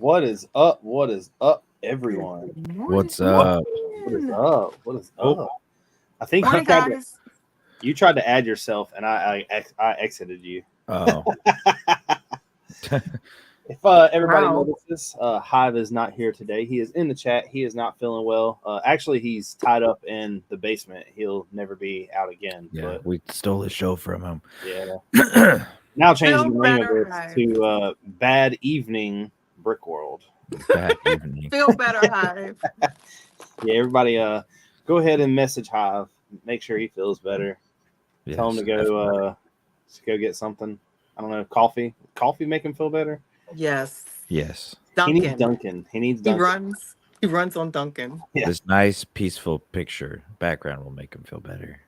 What is up? What is up, everyone? What's up? What is up? What is Oh. up? I think Morning, guys. you tried to add yourself, and I exited you. Oh, If everybody Wow. notices, Hive is not here today. He is in the chat. He is not feeling well. Actually, he's tied up in the basement. He'll never be out again. yeah, But we stole his show from him. yeah. Now changing the name of better, it Hive. to Bad Evening Brick World. Bad evening. Feel better, Hive. Yeah, everybody, go ahead and message Hive. Make sure he feels better. Yes, Tell him to go get something. I don't know, coffee. Coffee make him feel better. Yes. yes. He needs Duncan. Duncan. He needs He Duncan. runs on Duncan. Yeah. This nice, peaceful picture background will make him feel better.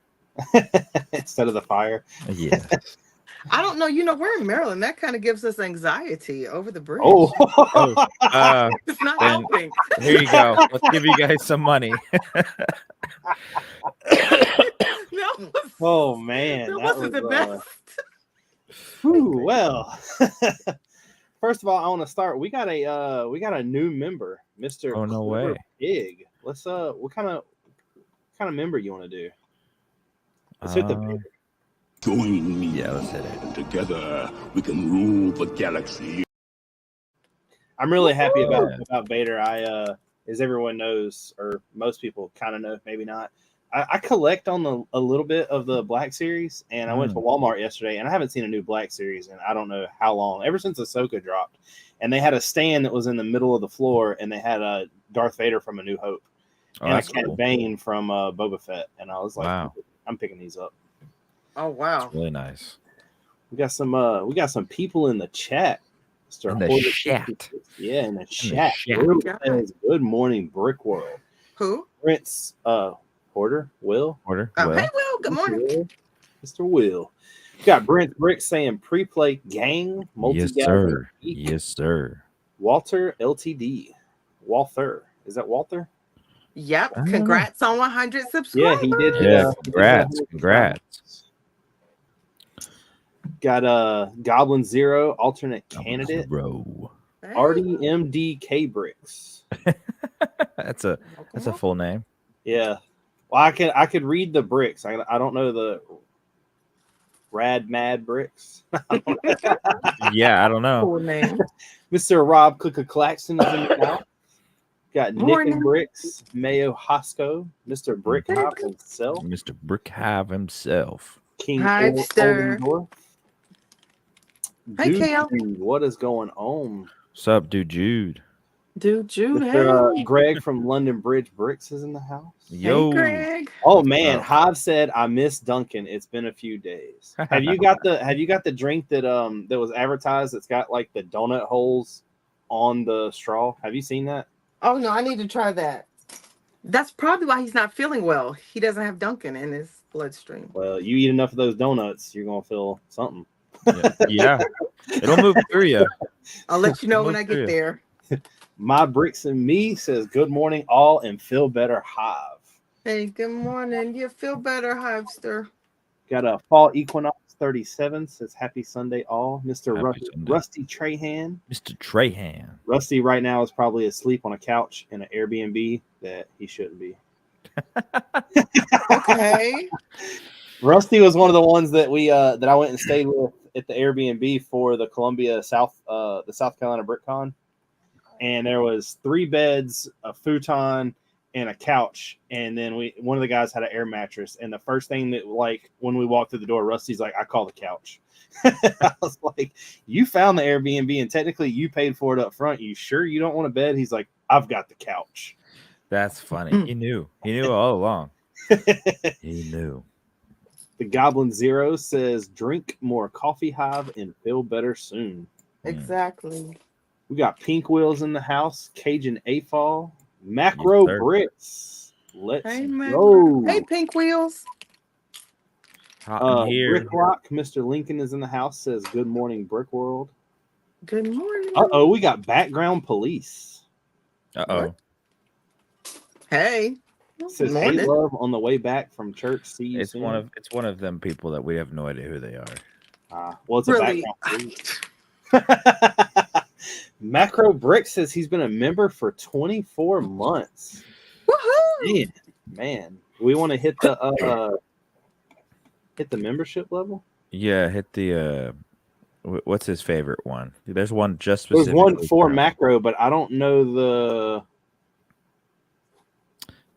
Instead of the fire. Yes. I don't know. We're in Maryland. That kind of gives us anxiety over the bridge. Oh, It's not then- helping. Here you go. Let's give you guys some money. oh man, That wasn't the best. Whew, well, first of all, I want to start. We got a new member, Mr. Oh, no way. Pig. Let's what kind of member you want to do? Let's hit the beta. Join me. Yeah, let's hit it. And together we can rule the galaxy. I'm really happy about Vader. I as everyone knows, or most people kind of know, maybe not. I collect on a little bit of the Black Series, and I went to Walmart yesterday, and I haven't seen a new Black Series in I don't know how long, ever since Ahsoka dropped. And they had a stand that was in the middle of the floor, and they had a Darth Vader from A New Hope, and a Cat Bane from Boba Fett, and I was like, Wow. I'm picking these up. Oh wow. Really nice. We got some people in the chat. Mr. In the Hoarder chat. 66. Yeah, in the chat. chat. Will says, good morning, Brick World. Who? Prince Hoarder, Will. Order. Oh, Well, hey, Will. Good morning. Will. Mr. Will. We got Brent Brick saying pre-play gang, yes, sir. Yes, sir. Walter LTD. Walther. Is that Walter? Yep. I don't Congrats on 100 subscribers. Yeah, he did. Yeah, he did congrats. that. Congrats. Got Goblin Zero, alternate candidate. Bro. Hey. RDMDK Bricks. That's a full name. Yeah. Well, I could read the bricks. I don't know the Rad Mad Bricks. Yeah, I don't know. Cool name. Mr. Rob Claxton is in the house. Got Nick Morning. and Bricks, Mayo Hosco, Mr. Brick Hive himself, Mr. Brick Hive himself. King Hi, sir. Oldendorf. Hey, Dude, Kale. what is going on? What's up, dude? Jude. Dude, Jude. Mr. Hey. Greg from London Bridge Bricks is in the house. Yo. Hey, Greg. Oh man, Oh. Hive said I miss Duncan. It's been a few days. Have you got the drink that was advertised that's got like the donut holes on the straw? Have you seen that? Oh no, I need to try that. That's probably why he's not feeling well. He doesn't have Duncan in his bloodstream. Well, you eat enough of those donuts, you're gonna feel something. Yeah. It'll move through you. I'll let you know when Look I get through. there. My Bricks and Me says good morning all and feel better Hive. Hey, good morning. You feel better, Hivester? Got a Fall Equinox 37 says happy Sunday all. Mr. Happy Sunday. Rusty Trahan. Mr. Trahan. Rusty right now is probably asleep on a couch in an Airbnb that he shouldn't be. Okay. Rusty was one of the ones that that I went and stayed with at the Airbnb for the the South Carolina BrickCon, and there was 3 beds, a futon, and a couch, and then one of the guys had an air mattress. And the first thing that when we walked through the door, Rusty's like, "I call the couch." I was like, "You found the Airbnb, and technically you paid for it up front. You sure you don't want a bed?" He's like, "I've got the couch." That's funny. He knew. He knew all along. He knew. The Goblin Zero says, drink more coffee, Hive, and feel better soon. Exactly. We got Pink Wheels in the house, Cajun A-Fall, Macro Yes, sir. Bricks. Let's Hey, man. go. Hey, Pink Wheels. Hot in here. Brick Rock, Mr. Lincoln is in the house, says, good morning, Brick World. Good morning. Uh-oh, we got Background Police. Uh-oh. Hey. Says, hey, Morning. love, on the way back from church. See you It's soon. one of them people that we have no idea who they are. Well, it's Really? a Background Police. Macro Brick says he's been a member for 24 months. Woohoo! Man, we want to hit the membership level. Yeah, hit the what's his favorite one? There's one just There's specifically. one for Macro, but I don't know the.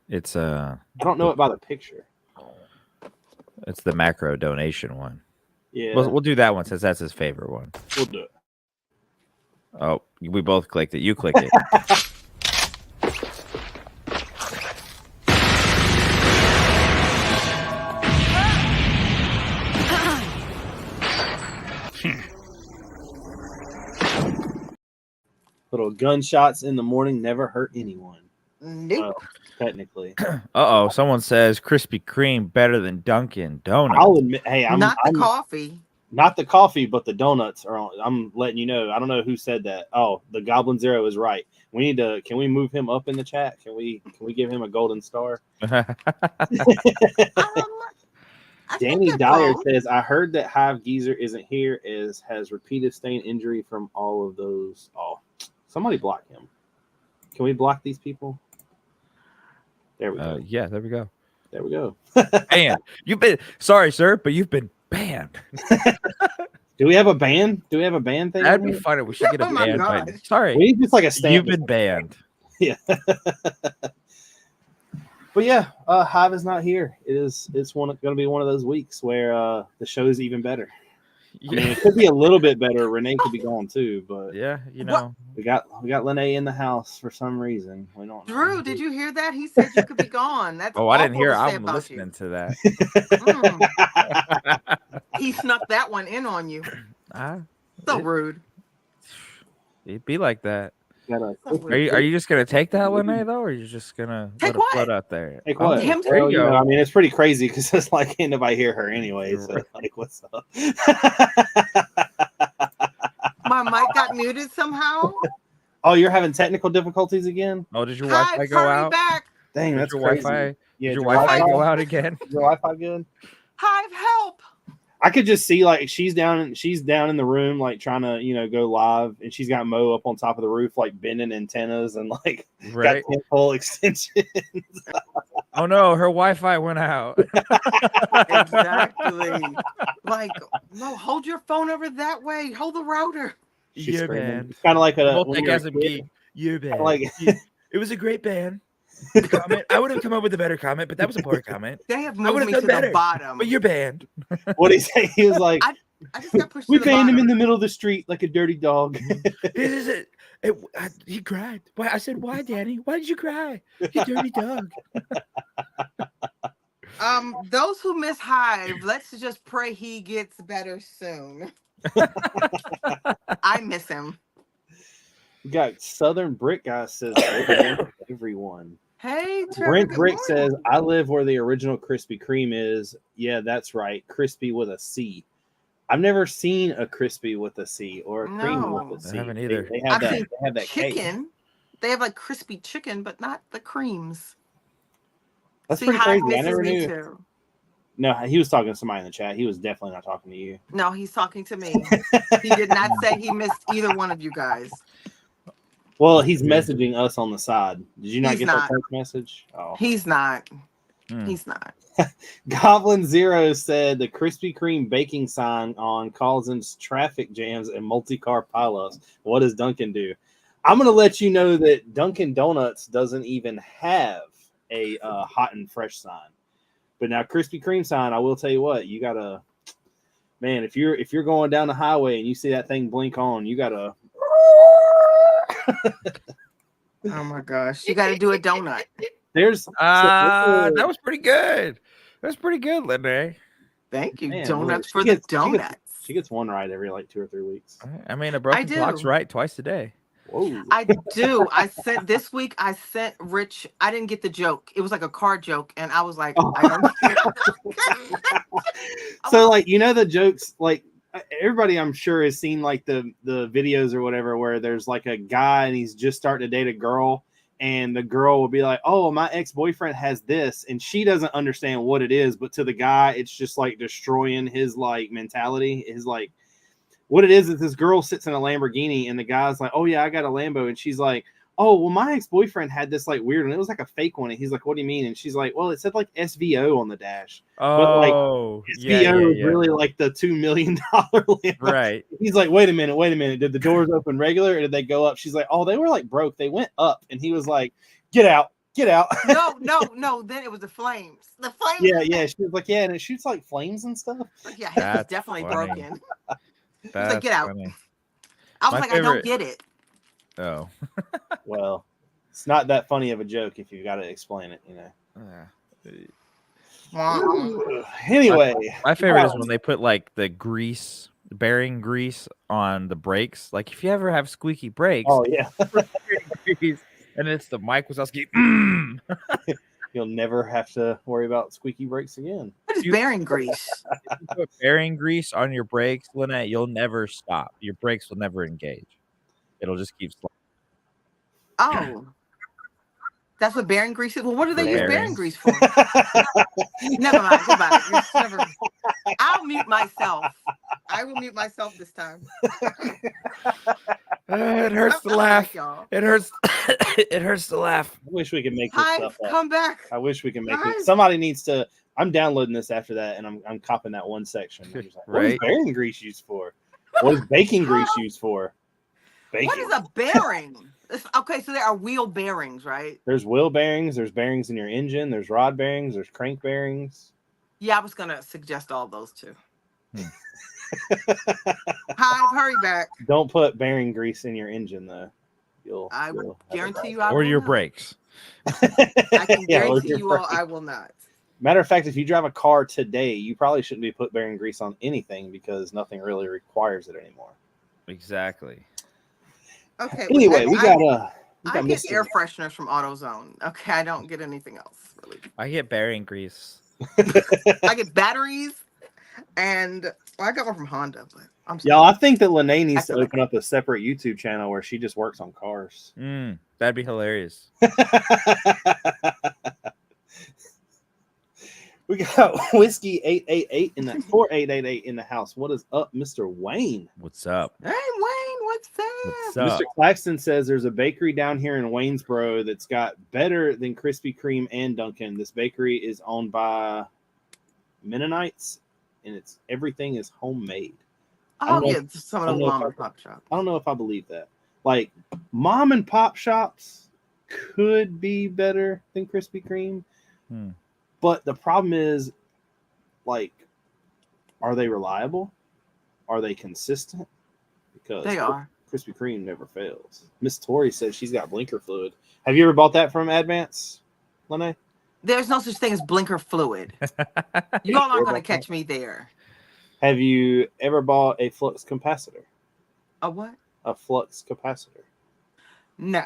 It's I don't know it by the picture. It's the Macro donation one. Yeah, We'll do that one since that's his favorite one. we'll do it. Oh, we both clicked it. You click it. Little gunshots in the morning never hurt anyone. Nope. Well, technically. Uh-oh, someone says Krispy Kreme better than Dunkin' Donuts. I'll admit, hey, I'm Not the coffee. not the coffee, but the donuts are on. I'm letting you know. I don't know who said that. Oh, the Goblin Zero is right. We need to. Can we move him up in the chat? Can we give him a golden star? I think Danny they're Dyer both. says, I heard that Hive Geezer isn't here, has repeated stain injury from all of those. Oh, somebody block him. Can we block these people? There we go. Yeah, there we go. There we go. Banned. You've been sorry, sir, but you've been banned. Do we have a ban? Do we have a ban thing? That'd be funny. We should get a Oh my ban gosh. button. Sorry, We need just like a stamp. you've been banned. Yeah. But yeah, Hive is not here. It's going to be one of those weeks where the show's even better. I mean, it could be a little bit better. Renee could be gone too, but Yeah, you know. we got Lene in the house for some reason. We don't. Drew, did you hear that? He said you could be gone. That's Oh, I didn't awful hear. to say I'm about listening to that. you. He snuck that one in on you. So rude. It'd be like that. So Are rude. you just gonna take that one, though, or are you just gonna Take let it what? float out there? Take what? Him there Well, you you know, go. I mean, it's pretty crazy because it's like ain't nobody hear her anyway. So like, what's up? My mic got muted somehow. Oh, you're having technical difficulties again? Oh, did your Hi, Wi-Fi go hurry out? back. Dang, Did that's your crazy. Wi-Fi? Yeah, Did your did Wi-Fi Wi-Fi go out again? Is your Wi-Fi good? Hive, help. I could just see like she's down in the room like trying to go live, and she's got Mo up on top of the roof like bending antennas and like Right. got pole extension. Oh no, her Wi-Fi went out. Exactly. Like, no, hold your phone over that way. Hold the router. She's Yeah, screaming. man. It's kind of like a when you're a Multicasm kid, geek. You bad. like It was a great ban. Comment. I would have come up with a better comment, but that was a poor comment. They have I moved would've me done to better, the bottom. But you're banned. what he say? He was like, I just got pushed "We to the banned him bottom. in the middle of the street like a dirty dog." This is it. He cried. Why? I said, why, Danny? Why did you cry? You dirty dog. Those who miss Hive, let's just pray he gets better soon. I miss him. We got Southern Brick guy says everyone. Hey, Trevor. Brent good Brick morning. says, I live where the original Krispy Kreme is. Yeah, that's right. Crispy with a C. I've never seen a crispy with a C or a cream No. with a I C. haven't either. They have I've that. seen They have that cake. chicken. They have like crispy chicken, but not the creams. That's See, pretty Hive crazy. I misses never me knew. too. No, he was talking to somebody in the chat. He was definitely not talking to you. No, he's talking to me. He did not say he missed either one of you guys. Well, he's messaging us on the side. Did you not He's get not. that text message? Oh. He's not. Hmm. He's not. Goblin Zero said the Krispy Kreme baking sign on causes traffic jams and multi-car pileups. What does Dunkin' do? I'm going to let you know that Dunkin' Donuts doesn't even have a hot and fresh sign. But now Krispy Kreme sign, I will tell you what, you got to, man, if you're going down the highway and you see that thing blink on, you got to. Oh my gosh. You got to do a donut. There's That was pretty good. That's pretty good, Linda. Thank you. Man, Donuts she for gets- the donuts. She gets one right every like 2 or 3 weeks. I mean, a broken do. clock's right twice a day. Whoa. I do. This week I sent Rich. I didn't get the joke. It was like a card joke, and I was like, I don't care. So like the jokes, like everybody I'm sure has seen like the videos or whatever where there's like a guy and he's just starting to date a girl, and the girl will be like, oh, my ex-boyfriend has this, and she doesn't understand what it is, but to the guy it's just like destroying his like mentality, his like what it is this girl sits in a Lamborghini and the guy's like, oh yeah, I got a Lambo. And she's like, oh, well, my ex-boyfriend had this like weird one. It was like a fake one. And he's like, what do you mean? And she's like, well, it said like SVO on the dash. But like SVO is really like the $2 million Lambo. Right. He's like, wait a minute. Did the doors open regular or did they go up? She's like, oh, they were like broke. They went up. And he was like, get out. No. Then it was the flames. The flames. Yeah. She was like, yeah, and it shoots like flames and stuff. Yeah, it was definitely broken. He was like, get out. Funny. I was like, I don't get it. Oh. Well, it's not that funny of a joke if you've got to explain it, Anyway, my favorite is when they put like the bearing grease on the brakes. Like if you ever have squeaky brakes, oh yeah, and it's the Mike Wazowski. You'll never have to worry about squeaky brakes again. What is bearing grease? If you put bearing grease on your brakes, Lynette, you'll never stop. Your brakes will never engage. It'll just keep sliding. Oh, that's what bearing grease is. Well, what do they use bearing grease for? Never mind. Goodbye. I'll mute myself. I will mute myself this time. It hurts to laugh. It hurts. It hurts to laugh. I wish we could make this stuff up. Come back. I wish we could make it. Somebody needs to. I'm downloading this after that, and I'm copping that one section. Like, what is bearing grease used for? What is baking grease used for? Baking. What is a bearing? Okay, so there are wheel bearings, right? There's wheel bearings. There's bearings in your engine. There's rod bearings. There's crank bearings. Yeah, I was gonna suggest all those too. Hive, hurry back. Don't put bearing grease in your engine, though. I guarantee you, or your brakes. I can guarantee you all, I will not. Matter of fact, if you drive a car today, you probably shouldn't be put bearing grease on anything because nothing really requires it anymore. Exactly. Okay. Anyway, we got I get air fresheners from AutoZone. Okay, I don't get anything else really. I get bearing grease. I get batteries, and I got one from Honda. But I think that Lene needs to open up a separate YouTube channel where she just works on cars. That'd be hilarious. We got Whiskey 888 in that 4888 in the house. What is up, Mr. Wayne? What's up? Hey Wayne, what's up? Mr. Claxton says there's a bakery down here in Waynesboro that's got better than Krispy Kreme and Dunkin'. This bakery is owned by Mennonites, and everything is homemade. Oh yeah, some of the mom and pop shops. I don't know if I believe that. Like mom and pop shops could be better than Krispy Kreme. But the problem is, like, are they reliable? Are they consistent? Because they are. Krispy Kreme never fails. Miss Tori says she's got blinker fluid. Have you ever bought that from Advance, Lene? There's no such thing as blinker fluid. You all aren't going to catch me there. Have you ever bought a flux capacitor? A what? A flux capacitor. No.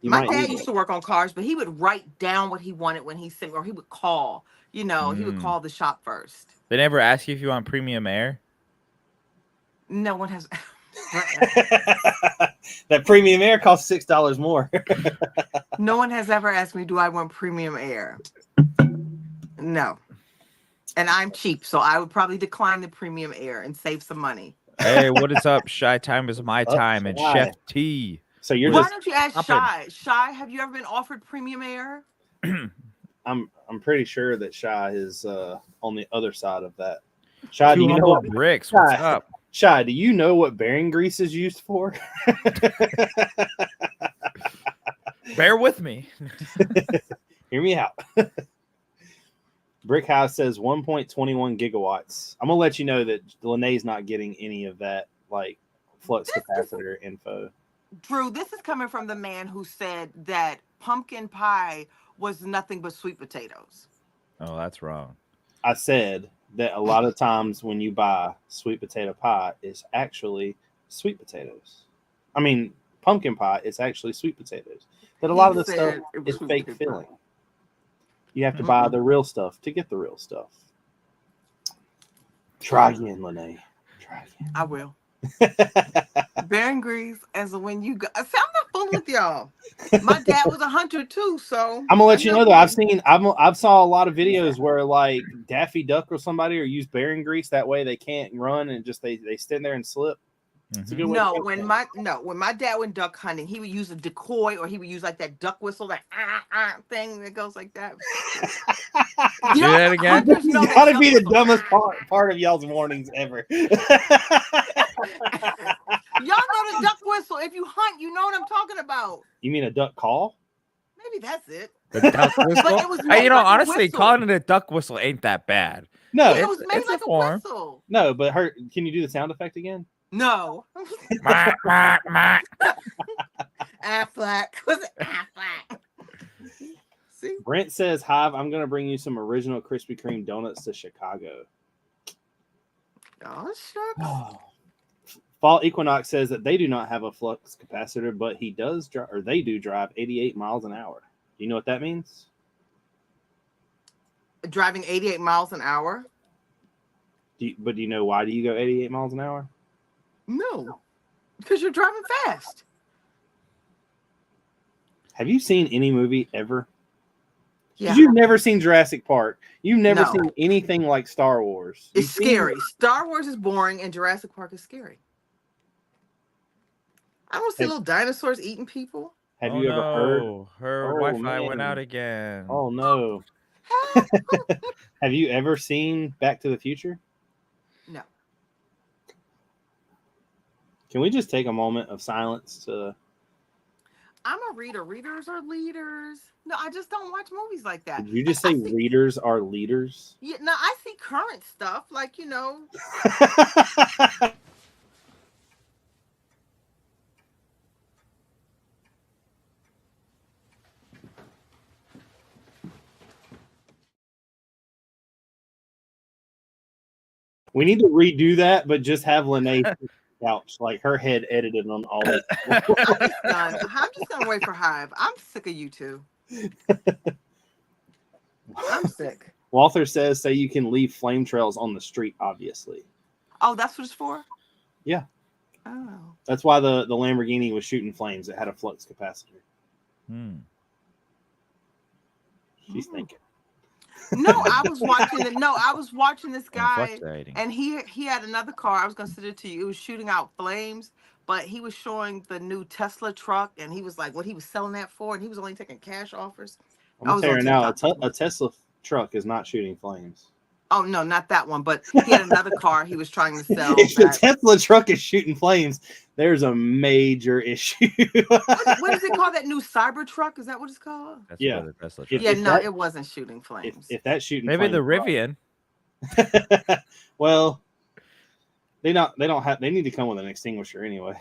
My dad used to work on cars, but he would write down what he wanted when he sent, or he would call. He would call the shop first. They never ask you if you want premium air? No one has. That premium air costs $6 more. No one has ever asked me, do I want premium air? No. And I'm cheap, so I would probably decline the premium air and save some money. Hey, what is up? Shy time is my time, and Chef T. So you're Why don't you ask Shy? Shy, have you ever been offered premium air? I'm pretty sure that Shy is on the other side of that. Shy, do you know what Bricks? What's up? Shy, do you know what bearing grease is used for? Bear with me. Hear me out. Brick Hive says 1.21 gigawatts. I'm gonna let you know that Lene's not getting any of that like flux capacitor info. Drew, this is coming from the man who said that pumpkin pie was nothing but sweet potatoes. Oh, that's wrong. I said that a lot of times when you buy sweet potato pie, it's actually sweet potatoes. I mean, pumpkin pie, it's actually sweet potatoes. That a lot of the stuff is fake filling. You have to buy the real stuff to get the real stuff. Try again, Lene. Try again. I will. Bearing grease as when you go. See, I'm not fooling with y'all. My dad was a hunter too, so I'm gonna let you know though. I've saw a lot of videos where like Daffy Duck or somebody or use bearing grease that way they can't run and just they stand there and slip. It's a good way to when my dad went duck hunting, he would use a decoy or he would use like that duck whistle, that thing that goes like that. Do that again. It's gotta be the dumbest part of y'all's mornings ever. Y'all know the duck whistle. If you hunt, you know what I'm talking about. You mean a duck call? Maybe that's it. The duck whistle. But it was made like honestly, calling it a duck whistle ain't that bad. No, it was made like a whistle. No, but can you do the sound effect again? No. Affleck. Was it Affleck? See? Brent says, Hive, I'm going to bring you some original Krispy Kreme donuts to Chicago. Oh, shucks. Oh. Fall Equinox says that they do not have a flux capacitor, but they do drive 88 miles an hour. Do you know what that means? Driving 88 miles an hour? Do you know why do you go 88 miles an hour? No, because you're driving fast. Have you seen any movie ever? Yeah. You've never seen Jurassic Park. You've never seen anything like Star Wars. It's scary. Star Wars is boring and Jurassic Park is scary. I don't see little dinosaurs eating people. Have you ever heard? Her Wi-Fi went out again. Oh, no. Have you ever seen Back to the Future? No. Can we just take a moment of silence to... I'm a reader. Readers are leaders. No, I just don't watch movies like that. Did you just say readers are leaders? Yeah, no, I see current stuff like, We need to redo that, but just have Lene couch, like her head edited on all this. I'm just gonna wait for Hive. I'm sick of you two. I'm sick. Walther says, say you can leave flame trails on the street, obviously. Oh, that's what it's for? Yeah. Oh. That's why the Lamborghini was shooting flames. It had a flux capacitor. She's thinking. No, I was watching this guy, and he had another car. I was gonna send it to you. It was shooting out flames, but he was showing the new Tesla truck, and he was like, what he was selling that for, and he was only taking cash offers. I'm telling you now, a Tesla truck is not shooting flames. Oh no, not that one, but he had another car he was trying to sell. If the Tesla truck is shooting flames, there's a major issue. What does it call that new cyber truck? Is that what it's called? That's yeah. The Tesla truck. It wasn't shooting flames. If that's shooting maybe flames, the Rivian. Well, they need to come with an extinguisher anyway.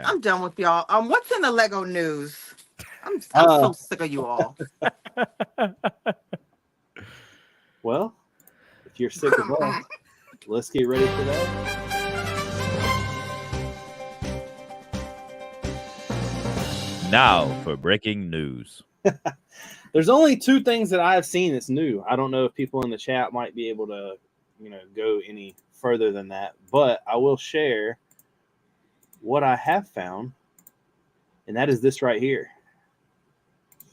I'm done with y'all. What's in the Lego news? I'm so sick of you all. Well, if you're sick of that, let's get ready for that. Now for breaking news. There's only two things that I have seen that's new. I don't know if people in the chat might be able to, go any further than that, but I will share what I have found, and that is this right here.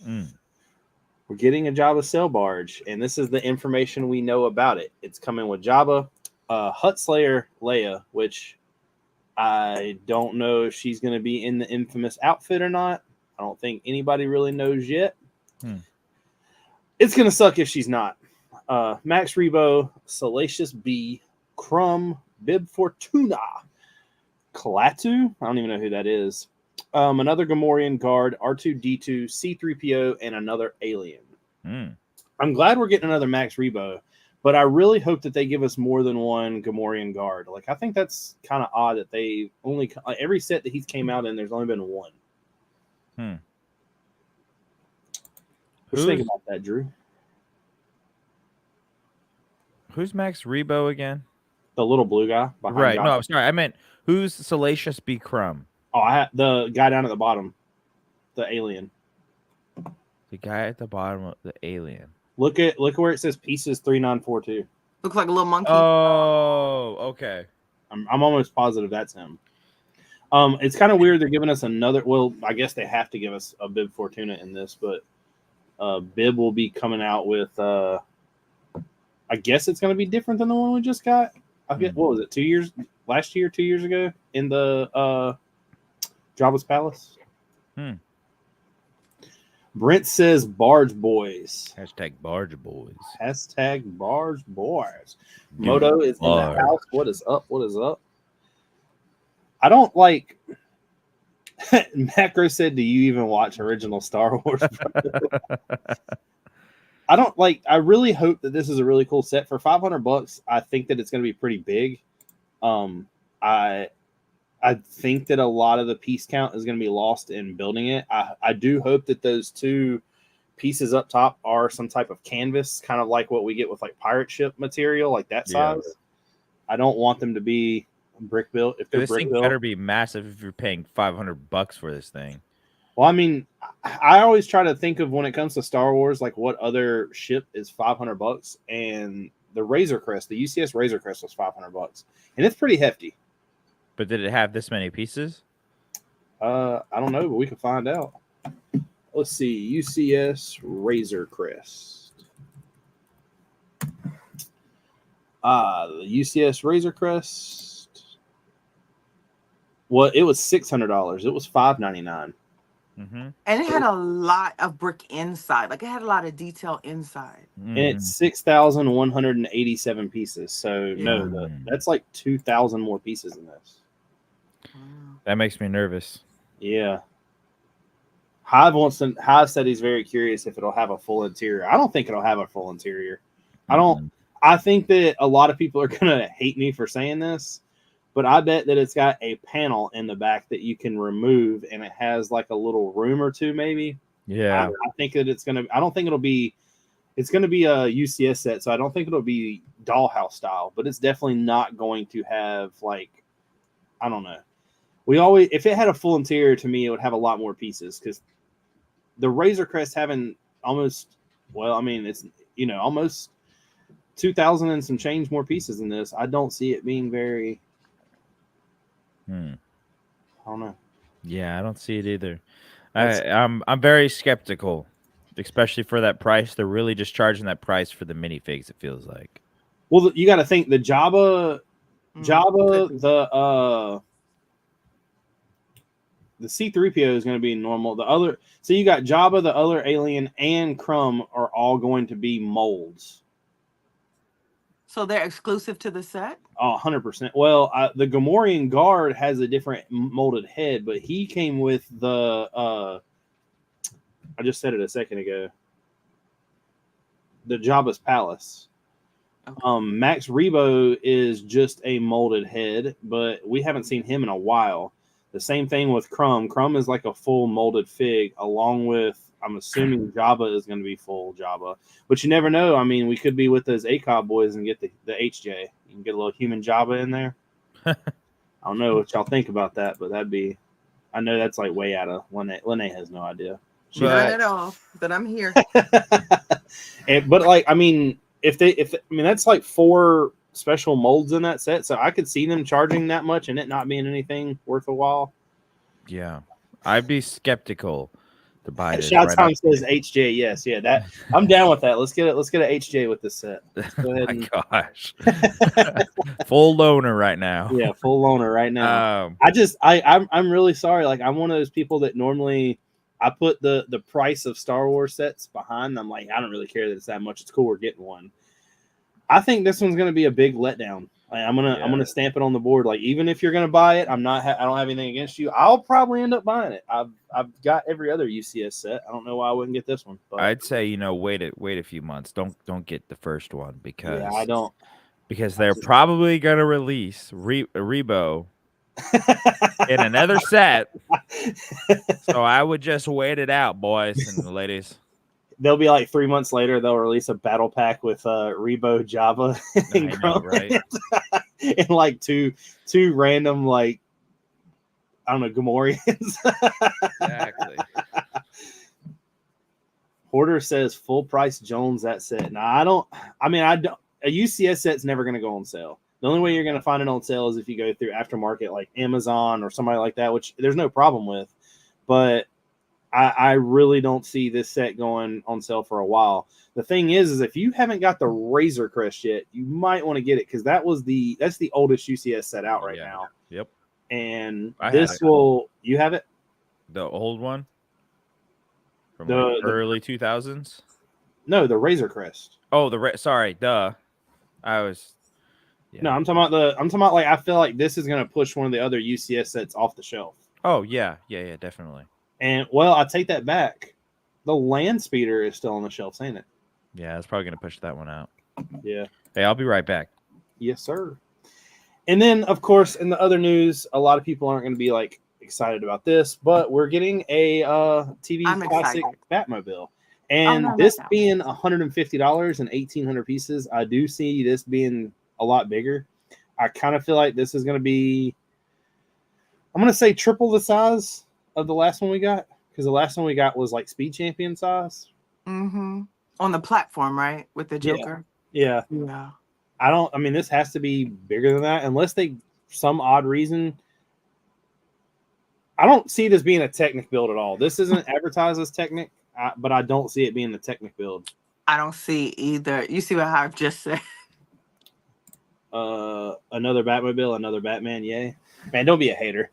We're getting a Jabba sail barge, and this is the information we know about it. It's coming with Jabba, Hut Slayer Leia, which I don't know if she's going to be in the infamous outfit or not. I don't think anybody really knows yet. It's going to suck if she's not. Max Rebo, Salacious B, Crumb, Bib Fortuna, Klaatu, I don't even know who that is. Another Gamorrean guard, R2-D2, C-3PO, and another alien. I'm glad we're getting another Max Rebo, but I really hope that they give us more than one Gamorrean guard. Like, I think that's kind of odd that they only every set that he's came out in, there's only been one. What do you think about that, Drew? Who's Max Rebo again? The little blue guy behind. Right. Jabba. No, I'm sorry. I meant who's Salacious B. Crumb? Oh, the guy down at the bottom, the alien. The guy at the bottom of the alien. Look where it says pieces 3942. Looks like a little monkey. Oh, okay. I'm almost positive that's him. It's kind of weird they're giving us another. Well, I guess they have to give us a Bib Fortuna in this, but Bib will be coming out with. I guess it's going to be different than the one we just got. I get what was it? 2 years last year, 2 years ago in the Jabba's Palace. Brent says Barge Boys. Hashtag Barge Boys. Hashtag Barge Boys. Moto is in the house. What is up? What is up? I don't like. Macro said, "Do you even watch original Star Wars?" I don't like. I really hope that this is a really cool set for $500. I think that it's going to be pretty big. I think that a lot of the piece count is going to be lost in building it. I do hope that those two pieces up top are some type of canvas, kind of like what we get with like pirate ship material, like that size. Yeah. I don't want them to be brick built. If they're this brick thing built, better be massive if you're paying $500 for this thing. Well, I mean, I always try to think of when it comes to Star Wars, like what other ship is $500, and the Razor Crest, the UCS Razor Crest was $500, and it's pretty hefty. But did it have this many pieces? I don't know, but we can find out. Let's see, UCS Razor Crest. The UCS Razor Crest. Well, it was $600. It was $599. And it had a lot of brick inside. Like it had a lot of detail inside. And it's 6,187 pieces. So no, that's like 2,000 more pieces in this. That makes me nervous. Yeah. Hive said he's very curious if it'll have a full interior. I don't think it'll have a full interior. I think that a lot of people are gonna hate me for saying this, but I bet that it's got a panel in the back that you can remove, and it has like a little room or two, maybe. Yeah. I think that it's gonna. I don't think it'll be. It's gonna be a UCS set, so I don't think it'll be dollhouse style. But it's definitely not going to have like. I don't know. If it had a full interior, to me, it would have a lot more pieces because the Razor Crest having almost. Well, I mean, it's almost 2,000 and some change more pieces in this. I don't see it being very. I don't know. Yeah, I don't see it either. I'm very skeptical, especially for that price. They're really just charging that price for the minifigs, it feels like. Well, you got to think the Jabba, the C-3PO is going to be normal. So you got Jabba, the other alien, and Crumb are all going to be molds. So they're exclusive to the set? 100%. Well, the Gamorrean guard has a different molded head, but he came with the I just said it a second ago. The Jabba's Palace. Okay. Max Rebo is just a molded head, but we haven't seen him in a while. The same thing with Crumb. Crumb is like a full molded fig, along with, I'm assuming Jabba is going to be full Jabba. But you never know. I mean, we could be with those ACOB boys and get the HJ. You can get a little human Jabba in there. I don't know what y'all think about that, but that'd be... I know that's like way out of... Lene has no idea. She's not at all, but I'm here. But like, I mean, that's like 4 special molds in that set, so I could see them charging that much and it not being anything worth a while. Yeah, I'd be skeptical to buy this. Shout time says HJ. Yes, yeah, that I'm down with that. Let's get a HJ with this set. Let's go ahead gosh, full loner right now. Yeah, full loner right now. I'm really sorry. Like, I'm one of those people that normally I put the price of Star Wars sets behind. I'm like, I don't really care that it's that much. It's cool we're getting one. I think this one's going to be a big letdown. Like, I'm gonna stamp it on the board. Like, even if you're going to buy it, I don't have anything against you. I'll probably end up buying it. I've got every other UCS set. I don't know why I wouldn't get this one. But I'd say wait a few months. Don't get the first one because I don't, because they're probably going to release Rebo in another set. So I would just wait it out, boys and ladies. They'll be like 3 months later. They'll release a battle pack with Rebo, Jabba, and Crumb, right? And like two random, like, I don't know, Gamorreans. Exactly. Porter says full price Jones that set. Now I don't. A UCS set's never going to go on sale. The only way you're going to find it on sale is if you go through aftermarket like Amazon or somebody like that, which there's no problem with. But I really don't see this set going on sale for a while. The thing is if you haven't got the Razor Crest yet, you might want to get it because that's the oldest UCS set out right now. Yep. And you have it? The old one from The early 2000s. No, the Razor Crest. Oh, sorry, duh. I was. Yeah. No, I'm talking about like I feel like this is gonna push one of the other UCS sets off the shelf. Oh yeah, definitely. And well, I take that back. The Land Speeder is still on the shelf, ain't it? Yeah, it's probably gonna push that one out. Yeah. Hey, I'll be right back. Yes, sir. And then, of course, in the other news, a lot of people aren't going to be like excited about this, but we're getting a TV classic Batmobile. And this being $150 and 1,800 pieces, I do see this being a lot bigger. I kind of feel like this is going to be, I'm going to say triple the size of the last one we got, because the last one we got was like Speed Champion size. Mm-hmm. On the platform, right? With the Joker. Yeah. This has to be bigger than that, unless some odd reason. I don't see this being a Technic build at all. This isn't advertised as Technic, but I don't see it being the Technic build. I don't see either. You see what I've just said? Another Batmobile, another Batman, yay. Man, don't be a hater.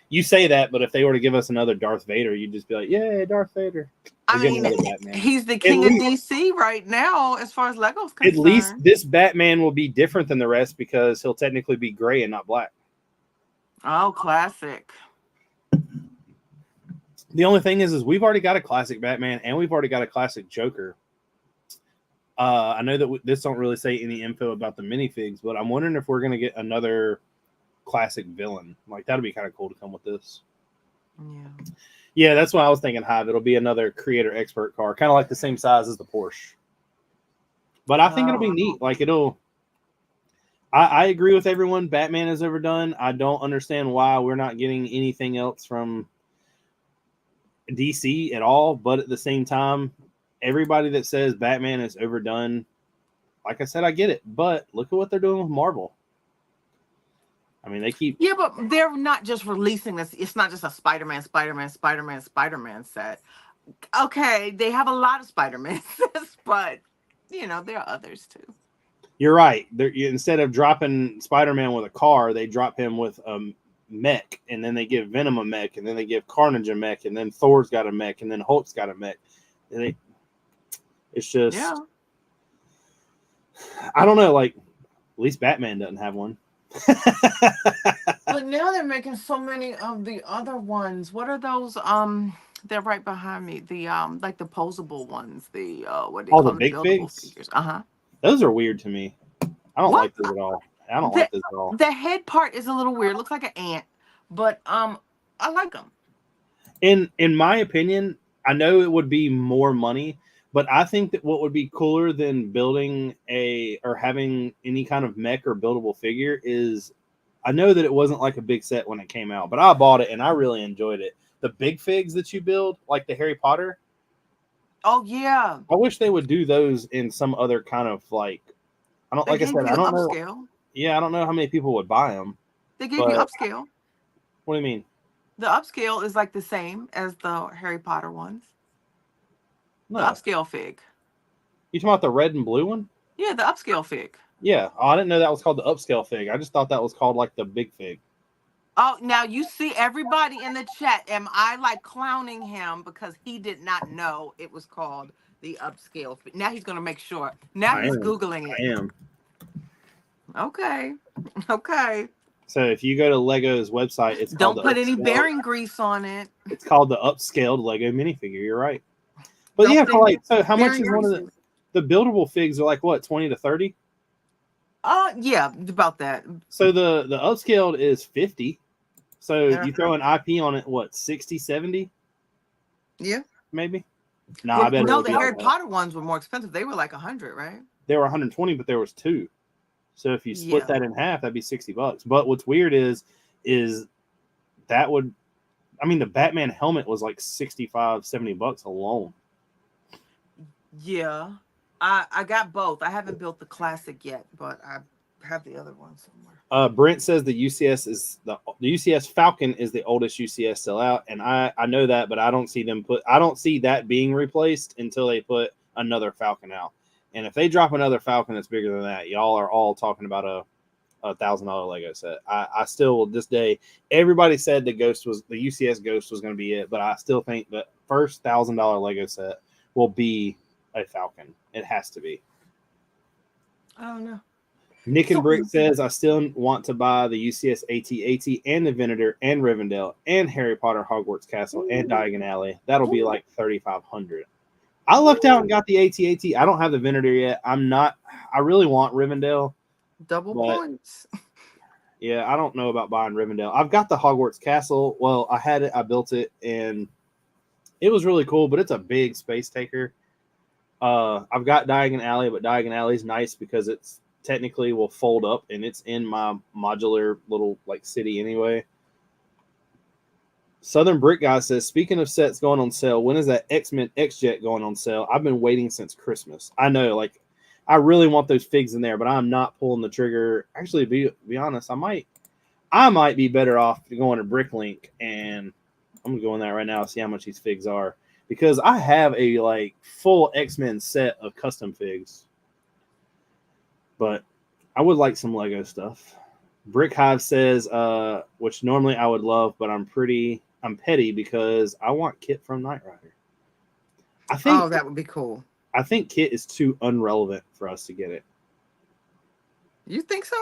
You say that, but if they were to give us another Darth Vader, you'd just be like, yay, Darth Vader. I mean, he's the king of DC right now as far as Lego's concerned. At least this Batman will be different than the rest because he'll technically be gray and not black. Oh, classic. The only thing is we've already got a classic Batman and we've already got a classic Joker. I know that this don't really say any info about the minifigs, but I'm wondering if we're going to get another classic villain. Like, that'd be kind of cool to come with this. Yeah, that's what I was thinking, Hive. It'll be another creator expert car, kind of like the same size as the Porsche. But I think it'll be neat. Like, I agree with everyone. Batman is overdone. I don't understand why we're not getting anything else from DC at all. But at the same time, everybody that says Batman is overdone, like I said, I get it. But look at what they're doing with Marvel. I mean, they keep... Yeah, but they're not just releasing this. It's not just a Spider-Man set. Okay, they have a lot of Spider-Man sets, but, there are others, too. You're right. Instead of dropping Spider-Man with a car, they drop him with a mech, and then they give Venom a mech, and then they give Carnage a mech, and then Thor's got a mech, and then Hulk's got a mech. And it's just... Yeah. I don't know, like, at least Batman doesn't have one. But now they're making so many of the other ones. What are those? They're right behind me. The like the posable ones. The what do you call the big figs? Those are weird to me. I don't like those at all. Like those at all. The head part is a little weird. Looks like an ant, but I like them. In my opinion, I know it would be more money, but I think that what would be cooler than building or having any kind of mech or buildable figure is, I know that it wasn't like a big set when it came out, but I bought it and I really enjoyed it. The big figs that you build, like the Harry Potter. Oh yeah. I wish they would do those in some other kind of like, I don't know. Yeah, I don't know how many people would buy them. They gave you upscale. What do you mean? The upscale is like the same as the Harry Potter ones. No. The upscale fig. You talking about the red and blue one? Yeah, the upscale fig. Yeah. Oh, I didn't know that was called the upscale fig. I just thought that was called like the big fig. Oh, now you see everybody in the chat. Am I like clowning him because he did not know it was called the upscale fig? Now he's going to make sure. Now he's Googling it. I am. Okay. So if you go to Lego's website, it's don't put any bearing grease on it. It's called the upscaled Lego minifigure. You're right. But yeah, so how much is one of the buildable figs are like what, 20 to 30? Yeah, about that. So the upscaled is 50. So you throw an IP on it, what, 60, 70? Yeah. Maybe? I bet. No, the Harry Potter ones were more expensive. They were like 100, right? They were 120, but there was two. So if you split that in half, that'd be $60. But what's weird is that would, I mean, the Batman helmet was like $65, $70 alone. Yeah, I got both. I haven't built the classic yet, but have the other one somewhere. Brent says the UCS is the UCS Falcon is the oldest UCS still out, and I know that, but I don't see that being replaced until they put another Falcon out. And if they drop another Falcon that's bigger than that, y'all are all talking about a $1,000 Lego set. I still, this day, everybody said the UCS Ghost was going to be it, but I still think the first $1,000 Lego set will be a Falcon. It has to be. I don't know. Nick and Brick says, I still want to buy the UCS AT-AT and the Venator and Rivendell and Harry Potter Hogwarts Castle and Diagon Alley. That'll be like $3,500. I lucked out and got the AT-AT. I don't have the Venator yet. I really want Rivendell. Double points. Yeah, I don't know about buying Rivendell. I've got the Hogwarts Castle. Well, I had it. I built it, and it was really cool, but it's a big space taker. I've got Diagon Alley, but Diagon Alley's nice because it's technically will fold up, and it's in my modular little like city anyway. Southern Brick Guy says, speaking of sets going on sale, when is that X-Men X-Jet going on sale? I've been waiting since Christmas. I know, like, I really want those figs in there, but I'm not pulling the trigger. Actually, be honest, I might be better off going to Bricklink, and I'm gonna go in there right now and see how much these figs are, because I have a like full X-Men set of custom figs. But I would like some Lego stuff. Brick Hive says, which normally I would love, but I'm petty because I want Kit from Knight Rider. I think that would be cool. I think Kit is too unrelevant for us to get it. You think so?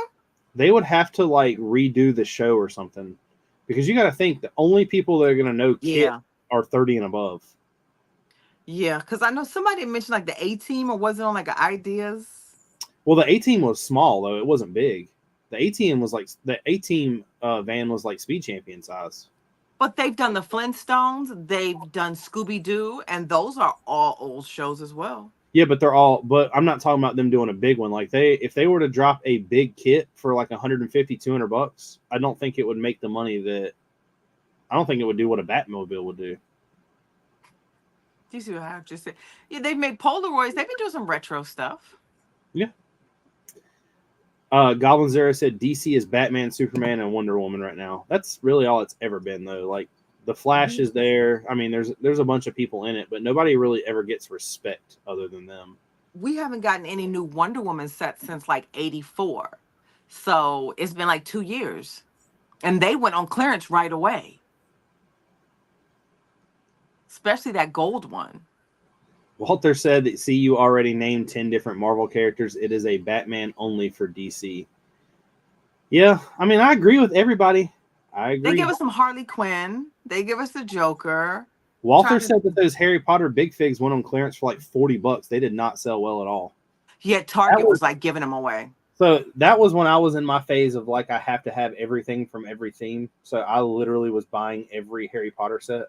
They would have to like redo the show or something, because you got to think the only people that are going to know Kit are 30 and above. Yeah, because I know somebody mentioned like the A-Team, or was it on like Ideas? Well, the A-Team was small though; it wasn't big. The A-Team was like van was like Speed Champion size. But they've done the Flintstones, they've done Scooby-Doo, and those are all old shows as well. Yeah, but but I'm not talking about them doing a big one. Like if they were to drop a big kit for like $150-$200, I don't think it would make the money I don't think it would do what a Batmobile would do. Do you see what I have just said? Yeah, they've made Polaroids. They've been doing some retro stuff. Yeah. Goblin Zero said DC is Batman, Superman, and Wonder Woman right now. That's really all it's ever been, though. Like, the Flash is there. I mean, there's a bunch of people in it, but nobody really ever gets respect other than them. We haven't gotten any new Wonder Woman sets since like '84. So it's been like 2 years. And they went on clearance right away. Especially that gold one. Walter said that CU already named 10 different Marvel characters. It is a Batman only for DC. Yeah, I mean, I agree with everybody. I agree. They give us some Harley Quinn. They give us the Joker. Walter said that those Harry Potter big figs went on clearance for like $40. They did not sell well at all. Yeah, Target was like giving them away. So that was when I was in my phase of like I have to have everything from every theme. So I literally was buying every Harry Potter set.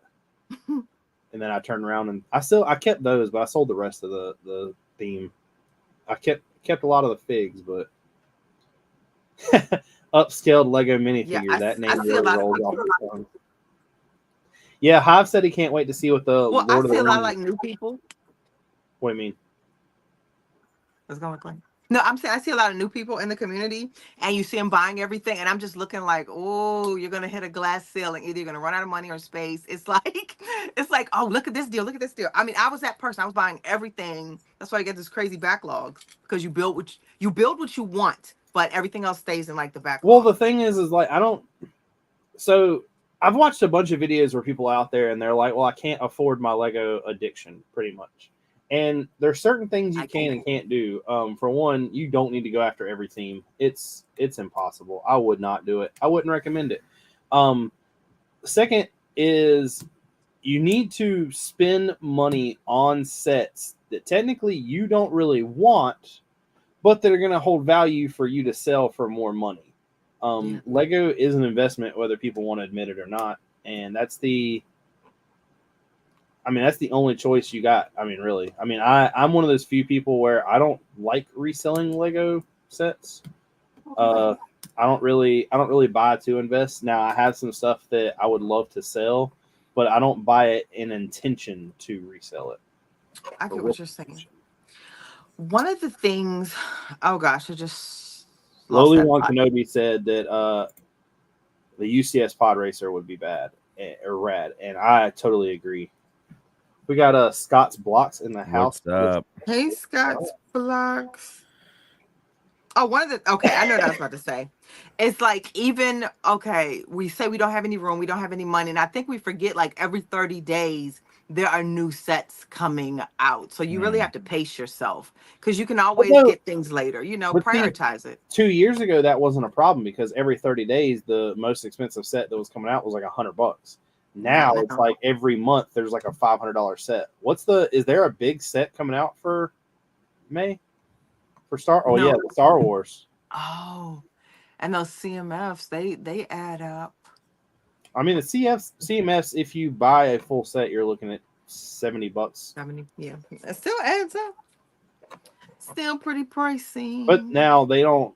And then I turned around and I kept those, but I sold the rest of the theme. I kept a lot of the figs, but upscaled Lego minifigure, that name really rolls off the tongue. Yeah, Hive said he can't wait to see what the Lord of the Rings. I see a lot of like new people. What do you mean? What's going on? No, I'm saying I see a lot of new people in the community, and you see them buying everything, and I'm just looking like, oh, you're gonna hit a glass ceiling. Either you're gonna run out of money or space. It's like, oh, look at this deal, look at this deal. I mean, I was that person. I was buying everything. That's why you get this crazy backlog, because you build what you want, but everything else stays in like the backlog. Well, the thing is like So I've watched a bunch of videos where people out there and they're like, well, I can't afford my Lego addiction, pretty much. And there's certain things you can and can't do. For one, you don't need to go after every theme. It's impossible. I would not do it. I wouldn't recommend it. Second is you need to spend money on sets that technically you don't really want, but that are going to hold value for you to sell for more money. Lego is an investment, whether people want to admit it or not. And that's the only choice you got. I mean, really. I mean, I'm one of those few people where I don't like reselling Lego sets. I don't really buy to invest. Now, I have some stuff that I would love to sell, but I don't buy it in intention to resell it. I get what you're saying. One of the things, oh gosh, I just Lowly One Kenobi said that the UCS pod racer would be bad or rad, and I totally agree. We got Scott's Blocks in the house. What's up? Hey, Scott's Blocks. Oh, okay, I know what I was about to say. It's like even, okay, we say we don't have any room, we don't have any money, and I think we forget like every 30 days there are new sets coming out. So you really have to pace yourself because you can always get things later, prioritize it. 2 years ago, that wasn't a problem because every 30 days, the most expensive set that was coming out was like $100. Now it's like every month there's like a $500 set. Is there a big set coming out for May? For the Star Wars. Oh, and those CMFs, they add up. I mean, the CMFs, if you buy a full set, you're looking at $70. 70, yeah. It still adds up. Still pretty pricey. But now they don't.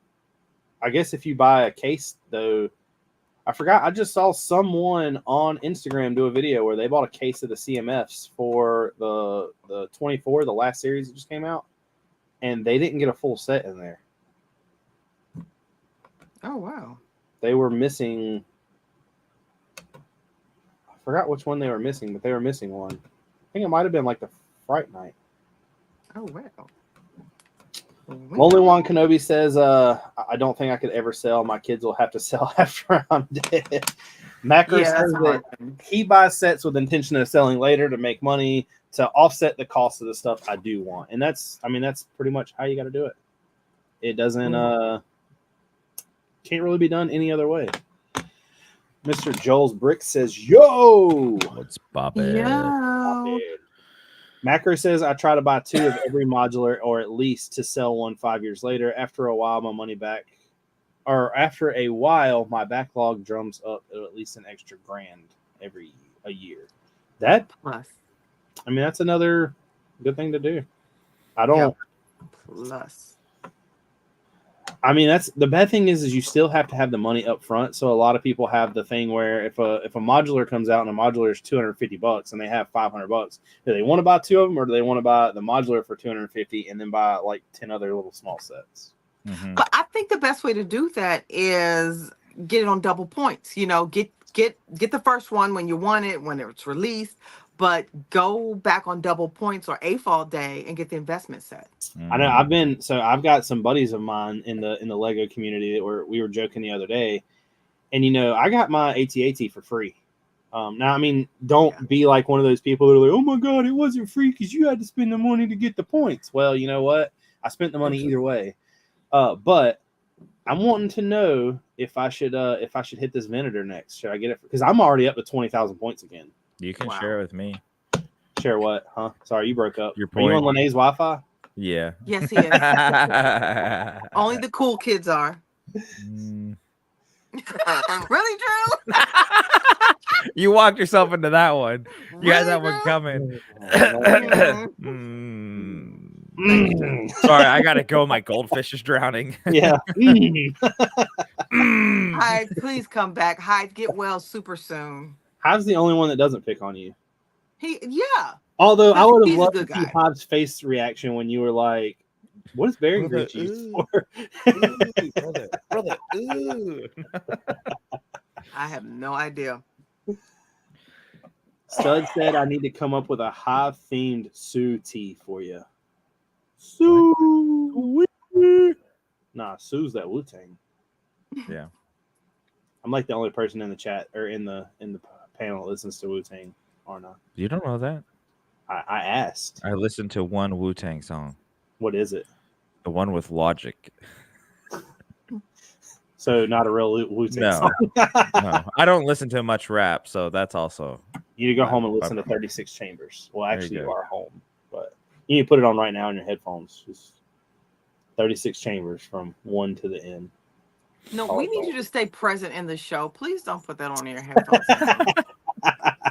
I guess if you buy a case, though, I forgot. I just saw someone on Instagram do a video where they bought a case of the CMFs for the 24, the last series that just came out. And they didn't get a full set in there. Oh, wow. They were missing. I forgot which one they were missing, but they were missing one. I think it might have been like the Fright Night. Oh, wow. Lonely One Kenobi says, I don't think I could ever sell. My kids will have to sell after I'm dead. Macro says that he buys sets with intention of selling later to make money, to offset the cost of the stuff I do want. And that's pretty much how you got to do it. It doesn't, can't really be done any other way. Mr. Joel's Brick says, yo! What's poppin'? Yo! Macro says, I try to buy 2 of every modular or at least to sell one 5 years later. After a while, my backlog drums up at least an extra $1,000 a year. That plus. I mean, that's another good thing to do. I don't. Plus. I mean, that's the bad thing is you still have to have the money up front. So a lot of people have the thing where if a modular comes out and a modular is $250 and they have $500, do they want to buy 2 of them or do they want to buy the modular for $250 and then buy like 10 other little small sets? Mm-hmm. But I think the best way to do that is get it on double points. Get the first one when you want it, when it's released. But go back on double points or AFOL day and get the investment set. I know I've got some buddies of mine in the Lego community that we were joking the other day, and I got my AT-AT for free. Now, I mean, don't be like one of those people that are like, oh my God, it wasn't free because you had to spend the money to get the points. Well, you know what? I spent the money either way. But I'm wanting to know if I should hit this Venator next. Should I get it? Because I'm already up to 20,000 points again. You can share it with me. Share what? Huh? Sorry, you broke up. Your point. Are you on Lene's Wi-Fi? Yeah. Yes, he is. Only the cool kids are. Really, Drew? You walked yourself into that one. You had that one coming. Sorry, I gotta go. My goldfish is drowning. Yeah. Hyde, please come back. Hyde, get well super soon. Hyde's the only one that doesn't pick on you. Although I would have loved to see Hyde's face reaction when you were like, "What is bearing grits used for?" Brother. I have no idea. Stud said, "I need to come up with a Hive-themed Sue tee for you." Sue. Nah, Sue's that Wu-Tang. Yeah. I'm like the only person in the chat or in the panel that listens to Wu-Tang, aren't I? You don't know that? I asked. I listened to one Wu-Tang song. What is it? The one with Logic. So not a real Wu-Tang song. No. I don't listen to much rap, so that's also. You need to go home and listen to 36 Chambers. Well, actually, you are home, but you need to put it on right now in your headphones. Just 36 Chambers from 1 to the end. No, we need you to stay present in the show. Please don't put that on your headphones.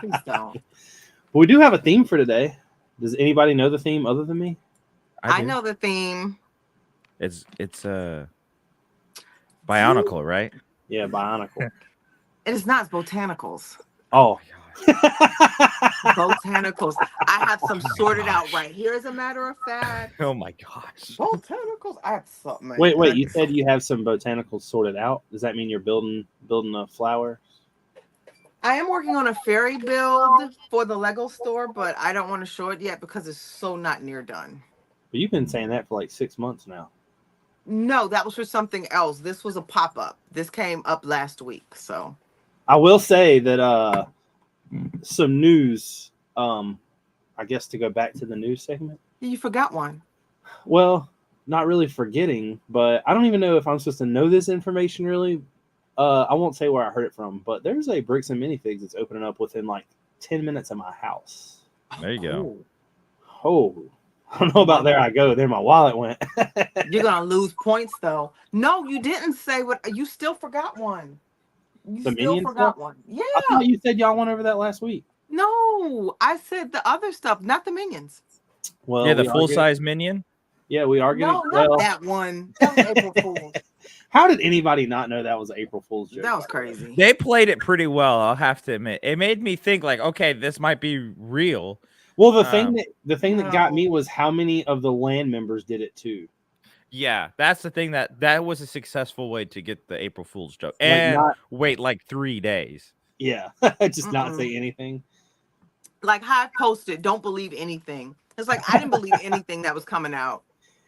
Please don't. But we do have a theme for today. Does anybody know the theme other than me? I know the theme. It's Bionicle, right? Yeah, Bionicle. It is not. It's Botanicals. Oh, Botanicals. I have some sorted out right here, as a matter of fact. Oh my gosh. Botanicals. I have something. Wait. You said you have some botanicals sorted out. Does that mean you're building a flower? I am working on a fairy build for the Lego store, but I don't want to show it yet because it's so not near done. But you've been saying that for like 6 months now. No, that was for something else. This was a pop-up. This came up last week, so. I will say that some news, I guess to go back to the news segment. You forgot one. Well, not really forgetting, but I don't even know if I'm supposed to know this information really. I won't say where I heard it from, but there's a Bricks and Minifigs that's opening up within like 10 minutes of my house. There you go. Oh, I don't know about there I go. There my wallet went. You're going to lose points, though. No, you didn't say what. You still forgot one. You The still Minion forgot stuff? one. Yeah. I thought you said y'all went over that last week. No, I said the other stuff, not the minions. Well, Yeah, the we are full-size minion. Yeah, we are getting. No, Well, not that one. That was April Fool's. how did anybody not know that was an April Fool's joke? That was crazy. They played it pretty well, I'll have to admit. It made me think like, okay, this might be real. Well, the thing that got No. me was how many of the land members did it too. Yeah, that's the thing that was a successful way to get the April Fool's joke. Like, And not- wait like 3 days. Yeah, just not say anything. Like Hive posted, don't believe anything. It's like I didn't believe anything that was coming out.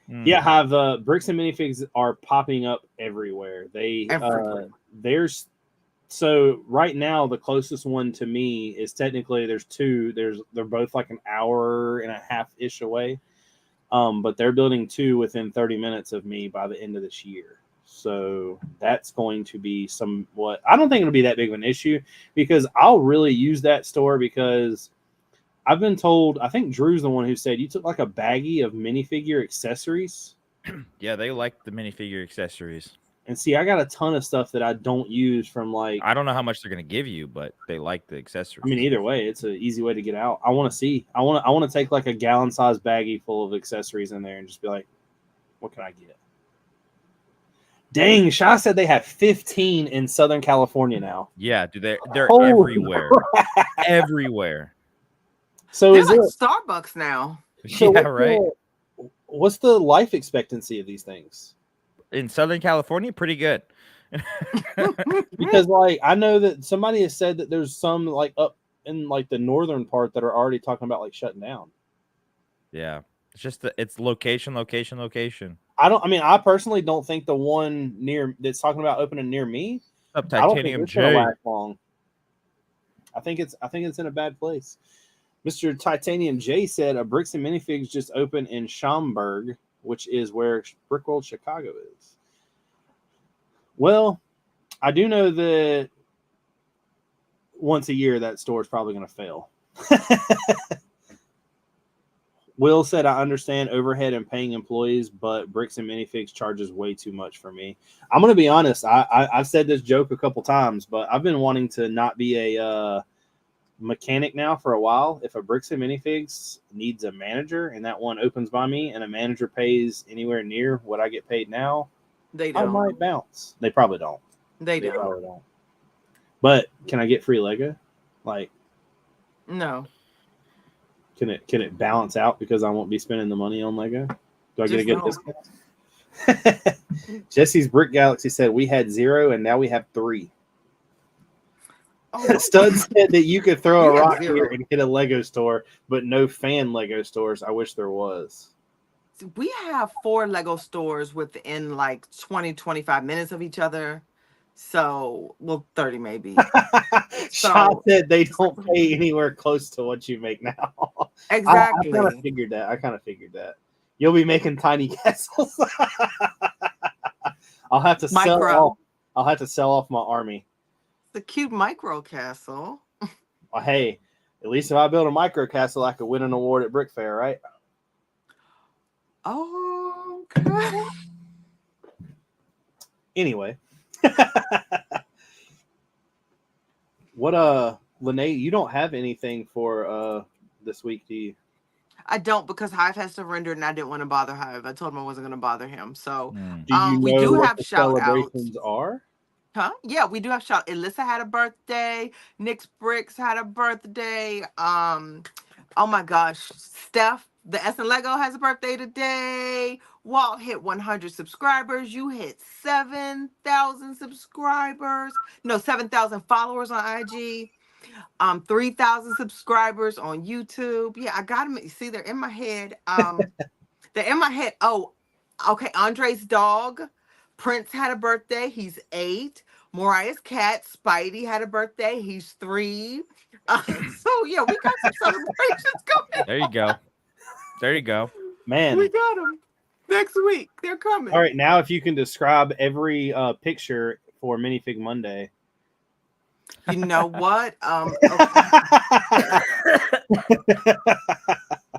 Yeah, have Bricks and Minifigs are popping up everywhere. Everywhere. There's so right now the closest one to me is technically there's two. They're both like an hour and a half ish away. But they're building 2 within 30 minutes of me by the end of this year. So that's going to be somewhat. I don't think it'll be that big of an issue because I'll really use that store because I've been told. I think Drew's the one who said you took like a baggie of minifigure accessories. Yeah, they like the minifigure accessories. And see, I got a ton of stuff that I don't use from like. I don't know how much they're gonna give you, but they like the accessories. I mean, either way, it's an easy way to get out. I want to see. I want to take like a gallon-sized baggie full of accessories in there and just be like, what can I get? Dang, Sha said they have 15 in Southern California now. Yeah, dude, they're Holy everywhere. Everywhere. So They're is like it? Starbucks now. So Yeah, right. What's the life expectancy of these things? In Southern California, pretty good. Because like I know that somebody has said that there's some like up in like the northern part that are already talking about like shutting down. Yeah. It's just it's location. I personally don't think the one near that's talking about opening near me. Up I don't think Titanium it's gonna J. last long. I think it's in a bad place. Mr. Titanium J said a Bricks and Minifigs just opened in Schaumburg, which is where Brick World Chicago is. Well, I do know that once a year that store is probably going to fail. Will said, I understand overhead and paying employees, but Bricks and Minifigs charges way too much for me. I'm going to be honest. I've said this joke a couple times, but I've been wanting to not be a mechanic now for a while. If a Bricks and Minifigs needs a manager and that one opens by me and a manager pays anywhere near what I get paid now, They I don't. might bounce. They probably don't. They don't. probably don't. But can I get free Lego? Like, No. can it balance out because I won't be spending the money on Lego? Do I get a Just good no. discount? Jesse's Brick Galaxy said we had 0 and now we have 3. Oh, Stud said that you could throw a We have rock 0. here and hit a Lego store, but no fan Lego stores. I wish there was. we have 4 Lego stores within like 20-25 minutes of each other. So, well, 30 maybe. Shaw said they don't pay anywhere close to what you make now. Exactly. I kind of figured that. You'll be making tiny castles. I'll have to sell off my army. It's a cute micro castle. Well, hey, at least if I build a micro castle, I could win an award at Brick Fair, right? Okay. Anyway. What Lene, you don't have anything for this week, do you? I don't, because Hive has to render and I didn't want to bother Hive. I told him I wasn't going to bother him. So Do you we know do what have the shout outs. celebrations are? Huh? Yeah, we do have shout. Alyssa had a birthday. Nick's Bricks had a birthday. Oh my gosh, Steph, the S and Lego has a birthday today. Walt hit 100 subscribers. You hit 7,000 subscribers. No, 7,000 followers on IG. 3,000 subscribers on YouTube. Yeah, I got them. See, they're in my head. They're in my head. Oh, okay. Andre's dog, Prince, had a birthday. He's 8. Mariah's cat, Spidey, had a birthday. He's 3. So yeah, we got some celebrations coming. There you go. There you go. Man, We got them next week. They're coming. all right, now if you can describe every picture for Minifig Monday. You know what?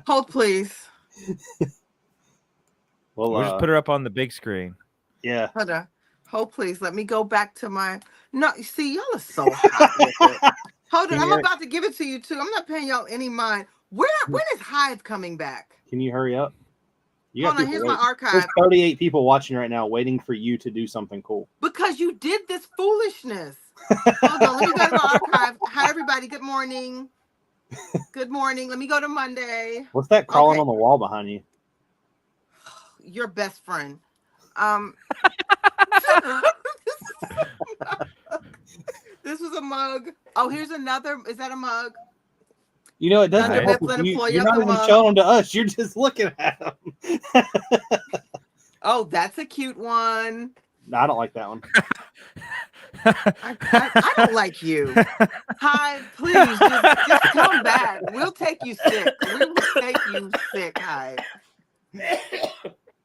Hold please. Well, We'll just put her up on the big screen. yeah. Hold on. Hold please. Let me go back to my. No, you see, y'all are so hot with it. Hold on. I'm about to give it to you too. I'm not paying y'all any mind. When is Hive coming back? Can you hurry up? You Hold got on. Here's people my archive. There's 38 people watching right now waiting for you to do something cool. Because you did this foolishness. Hold on. Let me go to my archive. Hi, everybody. Good morning. Good morning. Let me go to Monday. What's that crawling Okay. on the wall behind you? Your best friend. This was a mug. Oh, here's another. Is that a mug? You know, it doesn't Thunder help Mifflin if employee you're of not the even month. showing them to us. You're just looking at them. Oh, that's a cute one. No, I don't like that one. I don't like you. Hive, please, just come back. We'll take you sick. We will take you sick, Hive.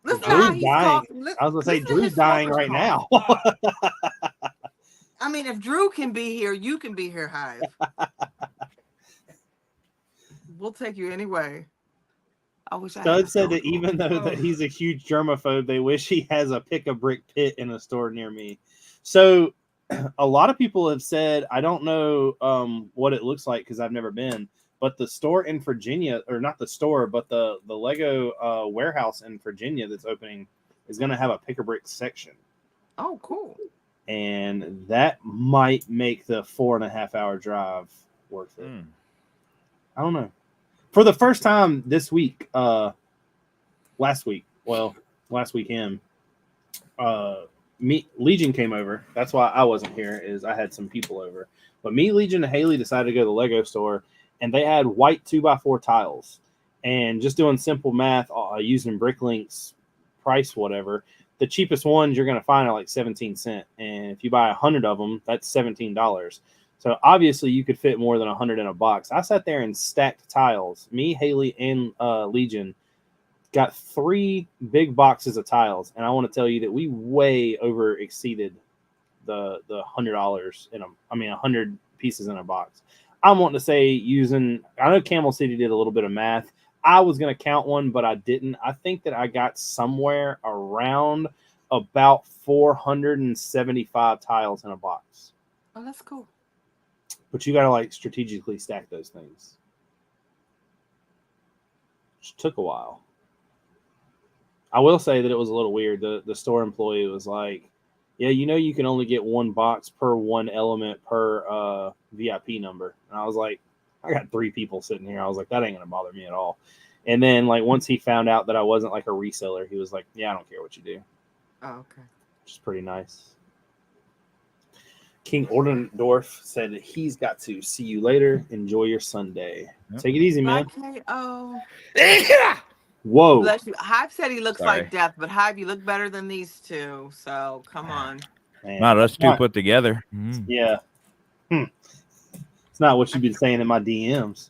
Listen to how Drew's he's dying. talking. I was gonna say Listen to Drew's his dying smoker's right call. now. I mean, if Drew can be here, you can be here, Hive. We'll take you anyway. I wish I had Stud a said that phone even call. though that he's a huge germaphobe, they wish he has a pick-a-brick pit in a store near me. So a lot of people have said, I don't know what it looks like because I've never been, but the store in Virginia, or not the store, but the Lego warehouse in Virginia that's opening is going to have a pick-a-brick section. Oh, cool. And that might make the 4.5-hour drive worth it. I don't know. For the first time this week, last weekend, Legion came over. That's why I wasn't here, is I had some people over. But me, Legion, and Haley decided to go to the Lego store, and they had white 2x4 tiles. And just doing simple math, using Bricklink's price, whatever, the cheapest ones you're going to find are like 17 cents. And if you buy 100 of them, that's $17. So obviously you could fit more than 100 in a box. I sat there and stacked tiles. Me, Haley, and Legion got 3 big boxes of tiles. And I want to tell you that we way over exceeded the $100 in them. I mean, 100 pieces in a box. I'm wanting to say I know Camel City did a little bit of math. I was going to count one, but I didn't. I think that I got somewhere around about 475 tiles in a box. Oh, that's cool. But you got to like strategically stack those things. Which took a while. I will say that it was a little weird. The store employee was like, yeah, you can only get 1 box per 1 element per VIP number. And I was like, I got 3 people sitting here. I was like, that ain't going to bother me at all. And then like once he found out that I wasn't like a reseller, he was like, yeah, I don't care what you do. Oh, okay. Which is pretty nice. King Ordendorf said that he's got to see you later. Enjoy your Sunday. Yep. Take it easy, man. Oh. Whoa. Bless you. Hive said he looks Sorry. like death, but Hive, you look better than these two. So come on. Man. Not us two put together. Yeah. It's not what you've been saying in my DMs.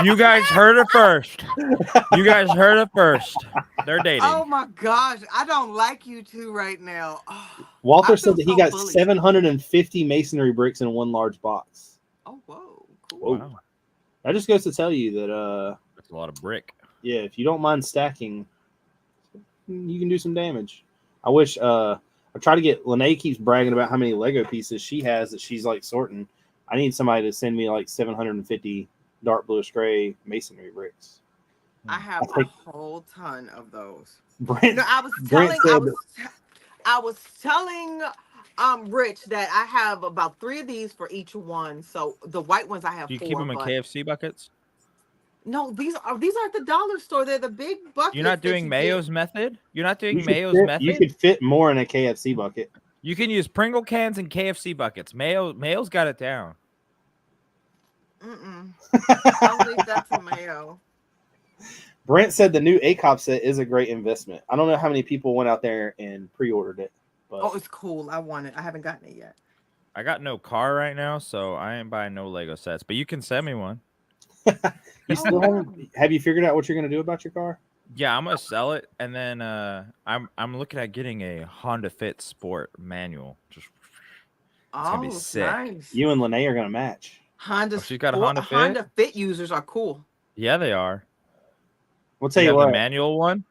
You guys heard it first. They're dating. Oh my gosh. I don't like you two right now. Oh, Walter said that he got bullied. 750 masonry bricks in 1 large box. Oh, whoa. Cool. Wow. That just goes to tell you that That's a lot of brick. Yeah, if you don't mind stacking, you can do some damage. I wish I try to get Lene keeps bragging about how many Lego pieces she has that she's like sorting. I need somebody to send me like 750 dark bluish gray masonry bricks. I have a whole ton of those. Brent, No, I I was telling Rich that I have about 3 of these for each one. So the white ones I have Do you 4. keep them in KFC buckets? No, these are at the dollar store. They're the big buckets. You're not doing you Mayo's get. method? You're not doing You could Mayo's fit- method? You could fit more in a KFC bucket. You can use Pringle cans and KFC buckets. Mayo's got it down. I'll leave that to Mayo. Brent said the new ACOP set is a great investment. I don't know how many people went out there and pre-ordered it. But Oh, it's cool. I want it. I haven't gotten it yet. I got no car right now, so I ain't buying no Lego sets. But you can send me one. you still have you figured out what you're going to do about your car? Yeah, I'm gonna sell it, and then I'm looking at getting a Honda Fit Sport manual. It's gonna be sick. Nice. You and Lene are going to match. Honda. She's got a Honda Fit? Honda Fit users are cool. Yeah, they are. We'll tell you have what. the manual one.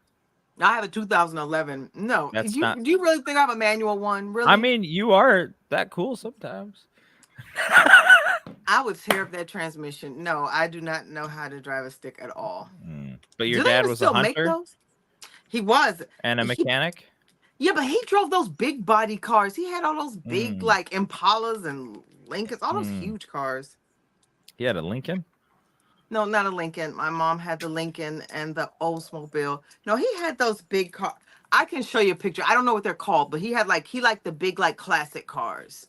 I have a 2011. No, That's do not- you really think I have a manual one? Really? I mean, you are that cool sometimes. I would tear up that transmission. No, I do not know how to drive a stick at all. But your Do they dad even was a still make hunter those? He was. and a mechanic. Yeah, but he drove those big body cars. He had all those big like Impalas and Lincolns, all those huge cars. He had a Lincoln. No, not a Lincoln. My mom had the Lincoln and the Oldsmobile. No, he had those big cars. I can show you a picture. I don't know what they're called, but he liked the big like classic cars.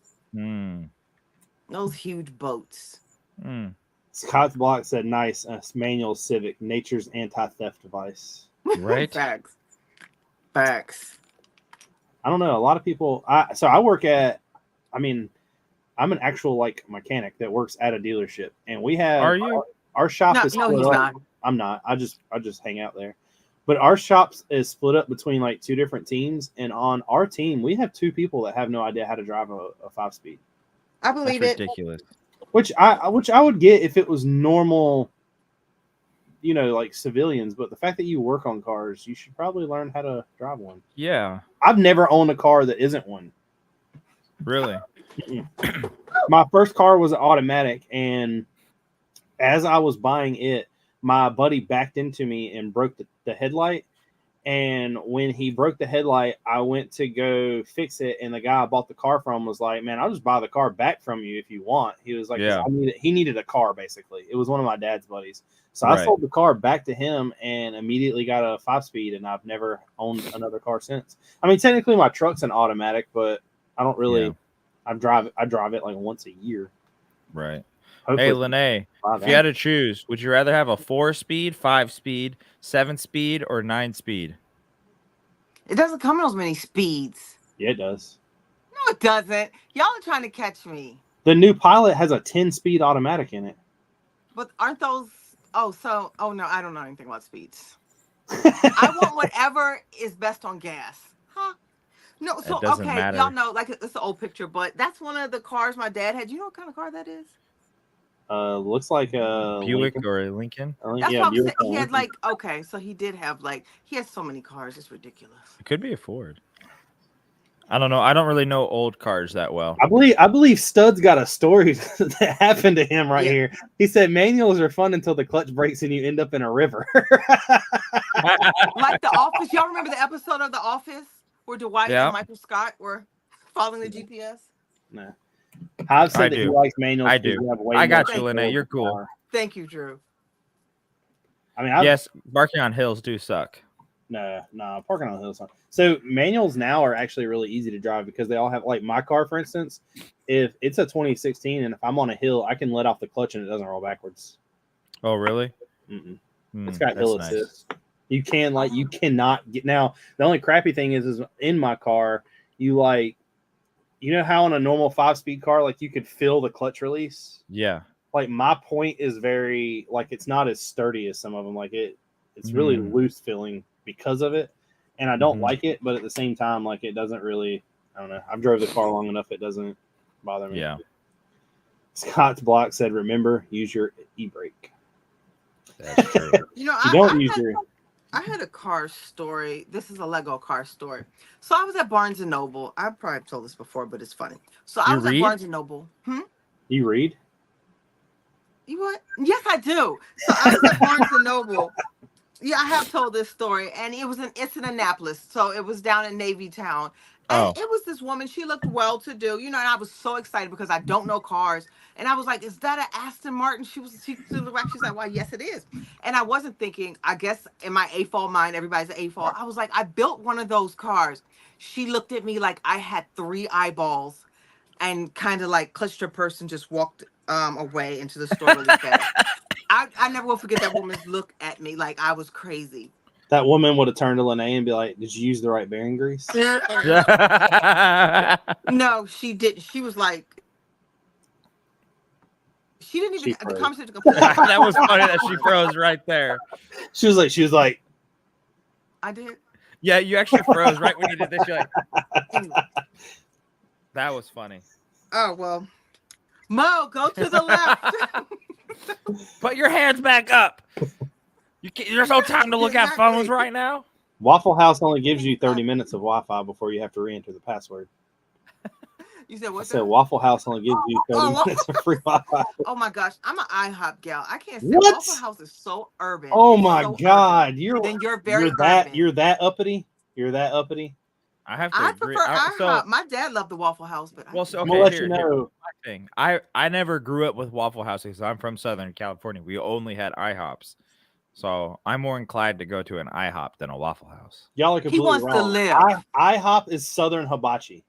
Those huge boats. Scott's Block said, nice. Manual Civic, nature's anti-theft device. Right. Facts. I don't know. A lot of people. I work at. I mean, I'm an actual like mechanic that works at a dealership, and we have. Are you? Our shop No, is no, split he's up. not. I'm not. I just hang out there. But our shop is split up between like 2 different teams, and on our team, we have 2 people that have no idea how to drive a 5-speed. I believe That's it. ridiculous. Which I would get if it was normal, like civilians. But the fact that you work on cars, you should probably learn how to drive one. Yeah. I've never owned a car that isn't one. Really? My first car was an automatic, and as I was buying it, my buddy backed into me and broke the headlight. And when he broke the headlight, I went to go fix it, and the guy I bought the car from was like, "Man, I'll just buy the car back from you if you want." He was like, Yeah. He needed a car, basically. It was one of my dad's buddies. So Right. I sold the car back to him and immediately got a 5-speed, and I've never owned another car since. I mean, technically my truck's an automatic, but I don't really Yeah. I drive it like once a year. Right. Hopefully Hey, Lene, if you had to choose, would you rather have a 4-speed, 5-speed, 7-speed, or 9-speed? It doesn't come in those many speeds. Yeah, it does. No, it doesn't. Y'all are trying to catch me. The new Pilot has a 10-speed automatic in it. But aren't those? Oh no, I don't know anything about speeds. I want whatever is best on gas. Huh? No, so It doesn't okay, matter. y'all know, like it's an old picture, but that's one of the cars my dad had. You know what kind of car that is? Looks like a Buick Lincoln. or a Lincoln? That's Yeah, what I'm Buick saying. or He had Lincoln. so he did have he has so many cars. It's ridiculous. It could be a Ford. I don't know. I don't really know old cars that well. I believe Stud's got a story that happened to him right here. He said manuals are fun until the clutch breaks and you end up in a river. Like The Office. Y'all remember the episode of The Office where Dwight Yeah. and Michael Scott were following the GPS? No. I've said I that he do. likes manuals. I because do. you have way I got more you, Lene. control You're of the cool. car. Thank you, Drew. I mean, Yes, barking on hills do suck. No, parking on the hillside. So manuals now are actually really easy to drive because they all have, like my car, for instance, if it's a 2016 and if I'm on a hill, I can let off the clutch and it doesn't roll backwards. Oh, really? It's got That's hill nice. assist. You cannot get now. The only crappy thing is in my car, you know how on a normal 5-speed car, like you could feel the clutch release. Yeah. Like my point is very it's not as sturdy as some of them. Like it's really loose feeling because of it, and I don't like it. But at the same time, like it doesn't really. I don't know. I've drove the car long enough; it doesn't bother me. Yeah. Scott's Block said, "Remember, use your e-brake." That's true. You know, I had a car story. This is a Lego car story. So I was at Barnes and Noble. I probably told this before, but it's funny. So I was at Barnes and Noble. You read? You what? Yes, I do. So I was at Barnes and Noble. Yeah, I have told this story, and it's in Annapolis. So it was down in Navy Town. And it was this woman. She looked well-to-do, and I was so excited because I don't know cars. And I was like, "Is that an Aston Martin?" She looked back. She's like, "Why, yes, it is." And I wasn't thinking. I guess in my AFOL mind, everybody's an AFOL. I was like, "I built one of those cars." She looked at me like I had 3 eyeballs, and kind of like clutched her purse and just walked away into the store really fast. I never will forget that woman's look at me like I was crazy. That woman would have turned to Lene and be like, "Did you use the right bearing grease?" No, she didn't. She was like, she didn't even. The conversation completely. That was funny that she froze right there. She was like, I did. Yeah, you actually froze right when you did this. You're like, anyway. That was funny. Oh well, Mo, go to the left. Put your hands back up. There's no time to look at phones right now. Waffle House only gives you 30 minutes of Wi-Fi before you have to re-enter the password. You said what? I said Waffle House only gives you 30 minutes of free Wi-Fi. Oh my gosh, I'm an IHOP gal. I can't say What? Waffle House is so urban. Oh It's my so God, urban. you're very that urban. you're that uppity. You're that uppity. I have to I agree. prefer IHOP. My dad loved the Waffle House, but Well, so I'm gonna let you know. my thing. I never grew up with Waffle Houses. I'm from Southern California. We only had IHOPs. So I'm more inclined to go to an IHOP than a Waffle House. Y'all are completely wants wrong. to live. IHOP is Southern Hibachi.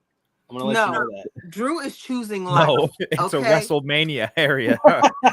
I'm gonna let you know that. Drew is choosing life. No, it's a WrestleMania area.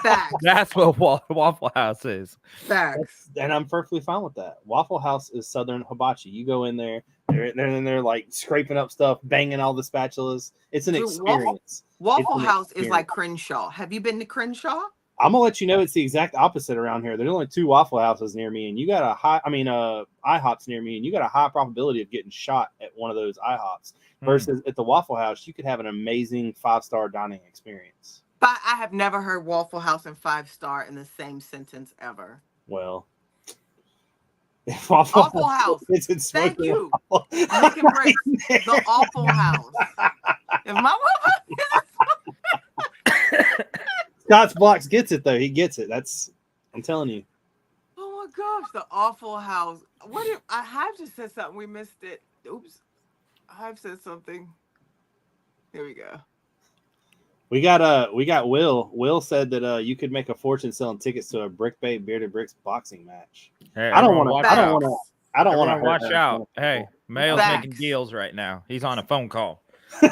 Facts. That's what Waffle House is. Facts. And I'm perfectly fine with that. Waffle House is Southern Hibachi. You go in there, they're in there like scraping up stuff, banging all the spatulas. It's an experience. Waffle House is like Crenshaw. Have you been to Crenshaw? I'm gonna let you know it's the exact opposite around here. There's only 2 Waffle Houses near me, and you got IHOPs near me, and you got a high probability of getting shot at one of those IHOPs. Versus at the Waffle House, you could have an amazing 5-star dining experience. But I have never heard Waffle House and 5-star in the same sentence ever. Well, Awful House. Thank you. Brick Brix, the Awful House. If my Scott's Blocks gets it though. He gets it. I'm telling you. Oh my gosh, the Awful House. What if I have just said something? We missed it. Oops. I've said something. Here we go. We got Will. Will said that you could make a fortune selling tickets to a Brick Bay Bearded Brix boxing match. Hey, I don't want to watch out. Hey, Mail's making deals right now. He's on a phone call. Put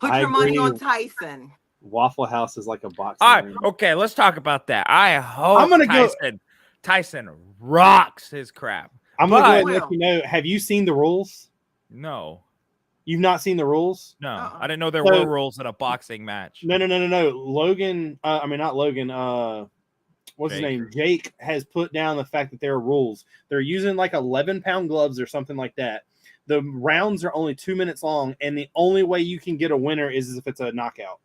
your money on Tyson. Waffle House is like a boxing. All right, okay, let's talk about that. I hope I'm gonna Tyson rocks his crap. I'm gonna go ahead and let you know. Have you seen the rules? No. You've not seen the rules? No, I didn't know there were rules in a boxing match. No. Logan, not Logan. What's his name? Jake has put down the fact that there are rules. They're using like 11-pound gloves or something like that. The rounds are only 2 minutes long, and the only way you can get a winner is if it's a knockout.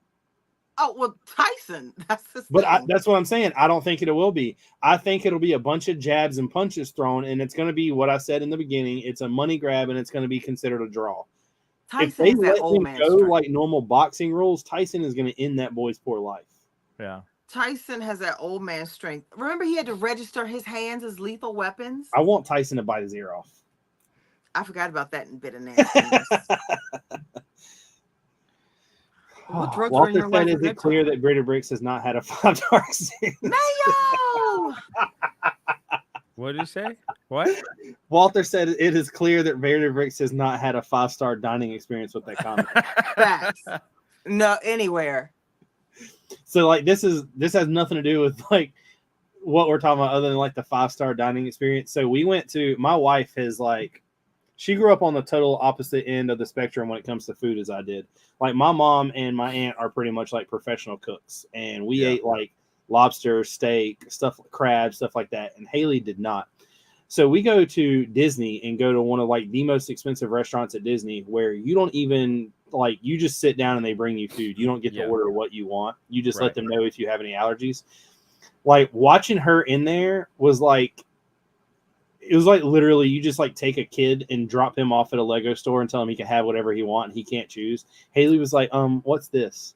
Oh, well, Tyson. That's the that's what I'm saying. I don't think it will be. I think it'll be a bunch of jabs and punches thrown, and it's going to be what I said in the beginning. It's a money grab, and it's going to be considered a draw. Tyson if they is let that old him man go strength. like normal boxing rules, Tyson is going to end that boy's poor life. Yeah. Tyson has that old man strength. Remember, he had to register his hands as lethal weapons? I want Tyson to bite his ear off. I forgot about that in bit of nastiness. What drugs were in your Walter life? said, is it clear that Bearded Brix has not had a 5-star experience? Mayo! What did you say? What? Walter said it is clear that Bearded Brix has not had a 5-star dining experience with that comment. Facts. No, anywhere. So like this has nothing to do with like what we're talking about other than like the 5-star dining experience. So we went to, my wife has like, she grew up on the total opposite end of the spectrum when it comes to food as I did. Like my mom and my aunt are pretty much like professional cooks, and we ate like lobster, steak, stuff, crab, stuff like that. And Haley did not. So we go to Disney and go to one of like the most expensive restaurants at Disney where you don't even like, you just sit down and they bring you food. You don't get to order what you want. You just let them know if you have any allergies. Like watching her in there was like, it was like literally you just like take a kid and drop him off at a Lego store and tell him he can have whatever he wants and he can't choose. Haley was like, what's this?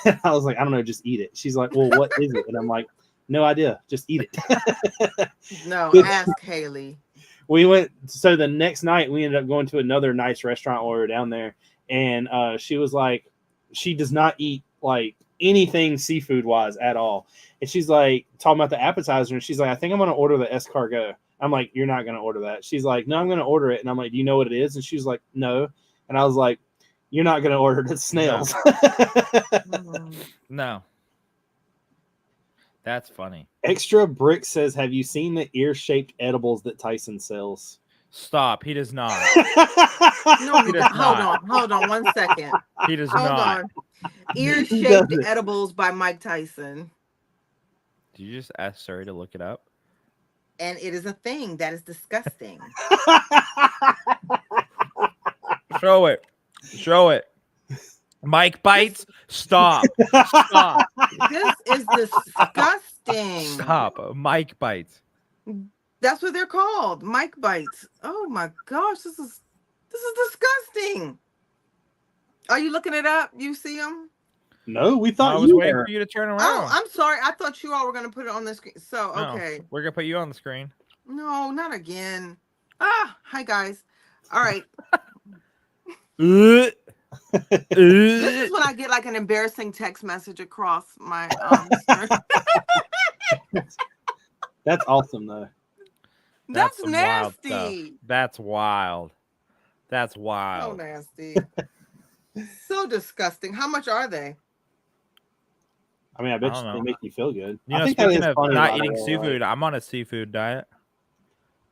I was like, I don't know, just eat it. She's like, well, what is it? And I'm like, no idea, just eat it. No, ask Haley. we went. So the next night, we ended up going to another nice restaurant while we were down there, and she was like, she does not eat like anything seafood wise at all, and she's like talking about the appetizer, and she's like, I think I'm going to order the escargot. I'm like, you're not going to order that. She's like, no, I'm going to order it, and I'm like, do you know what it is? And she's like, no, and I was like, you're not going to order the snails. No. That's funny. Extra Brick says, have you seen the ear-shaped edibles that Tyson sells? Stop. He does not. No, hold on 1 second. He does Hold not. on. Ear-shaped edibles by Mike Tyson. Did you just ask Suri to look it up? And it is a thing that is disgusting. Show it. Show it. Mike bites. Stop. Stop. This is disgusting. Stop. Mike bites. That's what they're called. Mike bites. Oh my gosh, this is disgusting. Are you looking it up? You see them? No, we thought I was you waiting were. for you to turn around. Oh, I'm sorry. I thought you all were going to put it on the screen. So, No, okay. we're going to put you on the screen. No, not again. Hi guys. All right. This This is when I get like an embarrassing text message across my screen. That's awesome though. That's some wild stuff. nasty. That's wild. That's So wild. nasty. So disgusting. How much are they? I mean, I bet I don't they know. make you feel good. You know, I think that speaking is of funny, not by the eating way, seafood, like, I'm on a seafood diet.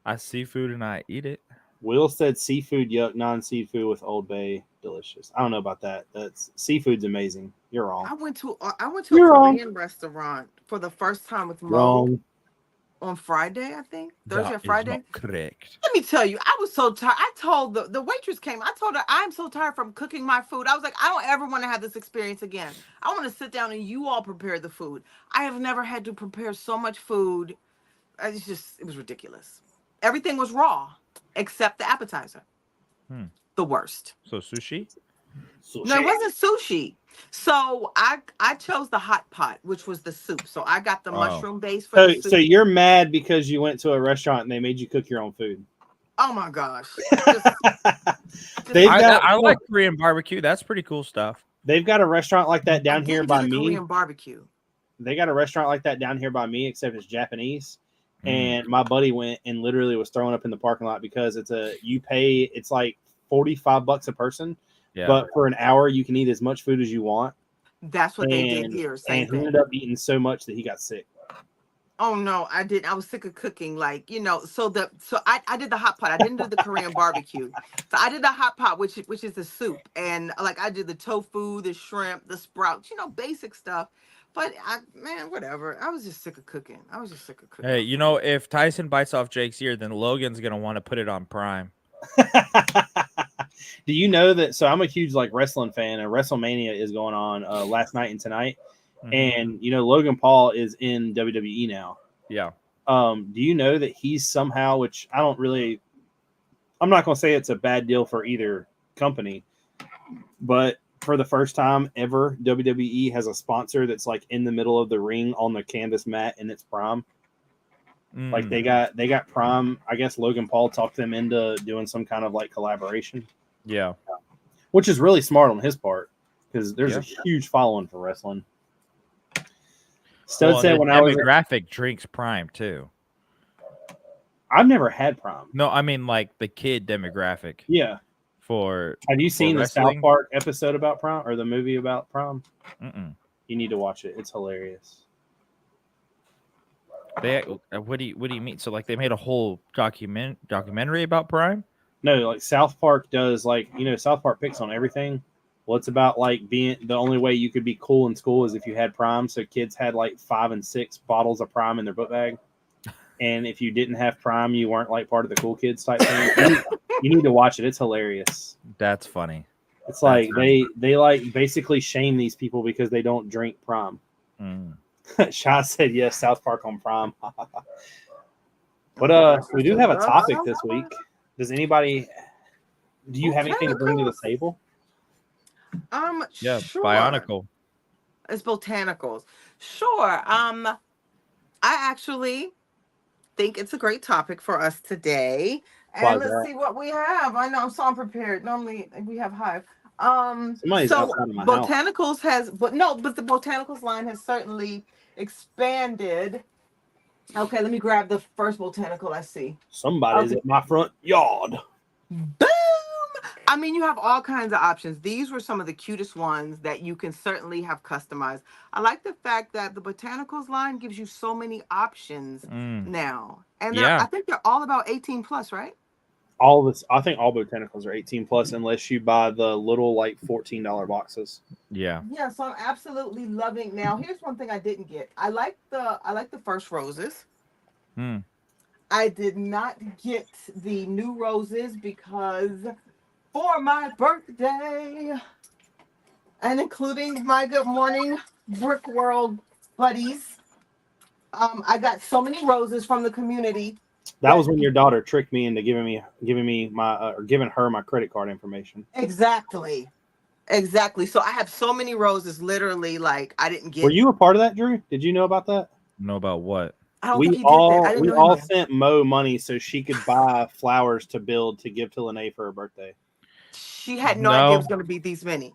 I seafood and I eat it. Will said seafood yuck, non-seafood with Old Bay delicious. I don't know about that. That's seafood's amazing. You're wrong. I went to a You're wrong. Korean restaurant for the first time with Mo Wrong. on Friday, I think. Thursday or That is Friday. not correct. Let me tell you, I was so tired. I told the waitress came. I told her I'm so tired from cooking my food. I was like, I don't ever want to have this experience again. I want to sit down and you all prepare the food. I have never had to prepare so much food. It was ridiculous. Everything was raw except the appetizer. The worst. So sushi? No, it wasn't sushi. So I chose the hot pot, which was the soup. So I got the mushroom base for the soup. So you're mad because you went to a restaurant and they made you cook your own food. Oh my gosh. I like Korean barbecue. That's pretty cool stuff. They've got a restaurant like that down here by me. Korean barbecue. They got a restaurant like that down here by me, except it's Japanese. And my buddy went and literally was throwing up in the parking lot because it's like $45 a person. Yeah. But for an hour, you can eat as much food as you want. That's what they did here. And he ended up eating so much that he got sick. Oh no, I didn't. I was sick of cooking. Like, so I did the hot pot. I didn't do the Korean barbecue. So I did the hot pot, which is the soup. And like I did the tofu, the shrimp, the sprouts, basic stuff. But whatever. I was just sick of cooking. Hey, if Tyson bites off Jake's ear, then Logan's gonna want to put it on Prime. Do you know that? So I'm a huge wrestling fan, and WrestleMania is going on last night and tonight. And Logan Paul is in WWE now. Yeah. Do you know that he's somehow, which I'm not gonna say it's a bad deal for either company, but for the first time ever, WWE has a sponsor that's in the middle of the ring on the canvas mat, and it's Prime. Like they got Prime. I guess Logan Paul talked them into doing some kind of collaboration. Yeah, which is really smart on his part because there's a huge following for wrestling. Stud said when I was demographic drinks Prime too. I've never had Prime. No, I mean the kid demographic. Yeah. Have you seen the South Park episode about Prime or the movie about Prime? You need to watch it. It's hilarious. What do you mean? So they made a whole documentary about Prime? No, South Park does South Park picks on everything. Well, it's about being the only way you could be cool in school is if you had Prime. So kids had 5 and 6 bottles of Prime in their book bag. And if you didn't have Prime, you weren't part of the cool kids type thing. You need to watch it. It's hilarious. That's funny. It's they basically shame these people because they don't drink Prime. Shah said yes, South Park on Prime. But we do have a topic this week. Do you have anything to bring to the table? Yeah, sure. Botanical. It's botanicals. Sure. I actually think it's a great topic for us today. Why And is let's that? see what we have. I know I'm so unprepared. Normally we have Hive. Somebody's So outside of my house. Botanicals but the Botanicals line has certainly expanded. Okay, let me grab the first Botanical I see. Somebody's at my front yard. Boom! I mean, you have all kinds of options. These were some of the cutest ones that you can certainly have customized. I like the fact that the Botanicals line gives you so many options now. And I think they're all about 18 plus, right? All this, I think all Botanicals are 18 plus unless you buy the little like $14 boxes. Yeah. Yeah, so I'm absolutely loving. Now, here's one thing I didn't get. I like the first roses. I did not get the new roses because for my birthday, and including my Good Morning Brick World buddies, I got so many roses from the community. That was when your daughter tricked me into giving me my or giving her my credit card information. Exactly. So I have so many roses, literally, like I didn't get. Were you a part of that, Drew? Did you know about that? Know about what? I don't think he did that. We all sent Mo money so she could buy flowers to build to give to Lene for her birthday. She had no idea it was going to be these many.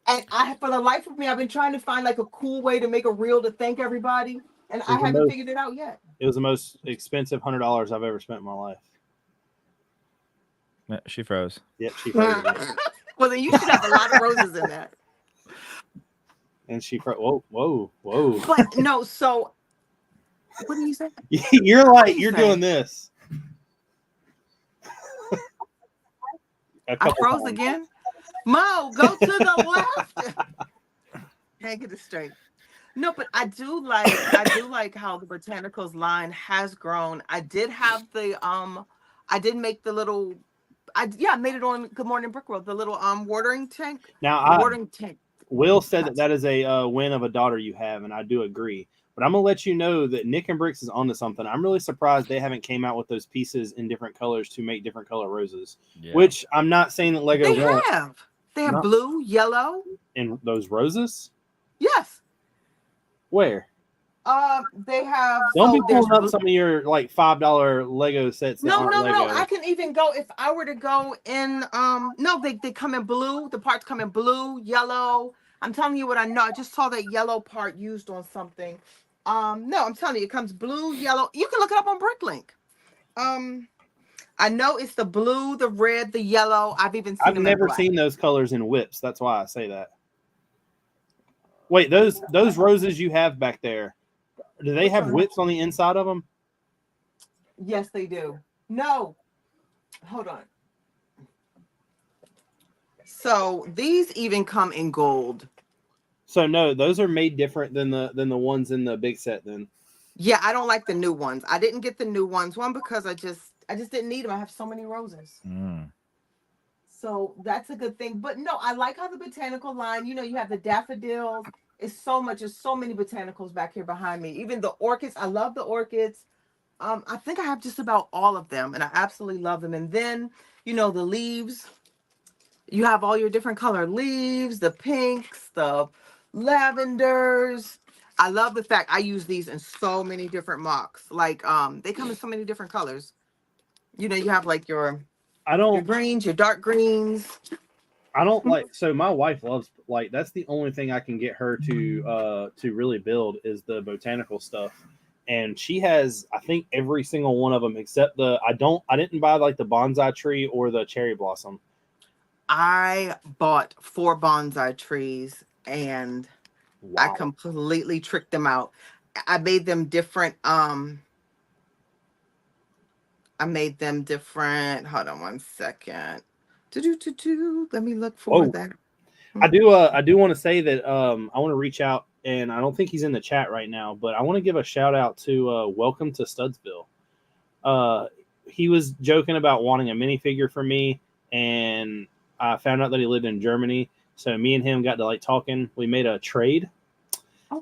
And for the life of me, I've been trying to find like a cool way to make a reel to thank everybody, and I haven't figured it out yet. It was the most expensive $100 I've ever spent in my life. Yeah, she froze. Yep, she froze. Well, then you should have a lot of roses in that. And she froze. Whoa. But no, so what do you say? You're doing this. I froze times. Again. Mo, go to the left. Can't get it straight. No, but I do like how the Botanicals line has grown. I did have the I did make the little I made it on Good Morning Brick World, the little watering tank. Watering tank. Will said that is a win of a daughter you have, and I do agree. But I'm gonna let you know that Nick and Brix is onto something. I'm really surprised they haven't came out with those pieces in different colors to make different color roses. Yeah. Which I'm not saying that Lego won't. They have blue, yellow, and those roses. Yes. Where? They have. Don't be pulling up some of your like $5 Lego sets. No. I can even go if I were to go in. No, they come in blue. The parts come in blue, yellow. I'm telling you what I know. I just saw that yellow part used on something. No, I'm telling you, it comes blue, yellow. You can look it up on Bricklink. I know it's the blue, the red, the yellow. I've never seen those colors in whips. That's why I say that. Wait, those roses you have back there, do they have whips on the inside of them? Yes, they do. No. Hold on. So these even come in gold. So no, those are made different than the ones in the big set then. Yeah, I don't like the new ones. I didn't get the new ones. One, because I just didn't need them. I have so many roses. So that's a good thing. But no, I like how the botanical line, you have the daffodils. It's so many botanicals back here behind me. Even the orchids. I love the orchids. I think I have just about all of them, and I absolutely love them. And then, the leaves. You have all your different color leaves, the pinks, the lavenders. I love the fact I use these in so many different mocks. Like, they come in so many different colors. You have like your greens, your dark greens. I don't like, so my wife loves, like, that's the only thing I can get her to really build is the botanical stuff. And she has, I think, every single one of them except I didn't buy like the bonsai tree or the cherry blossom. I bought 4 bonsai trees and I completely tricked them out. I made them different. Hold on one second. Let me look for that. I do want to say that I want to reach out, and I don't think he's in the chat right now, but I want to give a shout out to Welcome to Studsville. He was joking about wanting a minifigure for me, and I found out that he lived in Germany. So me and him got to like talking. We made a trade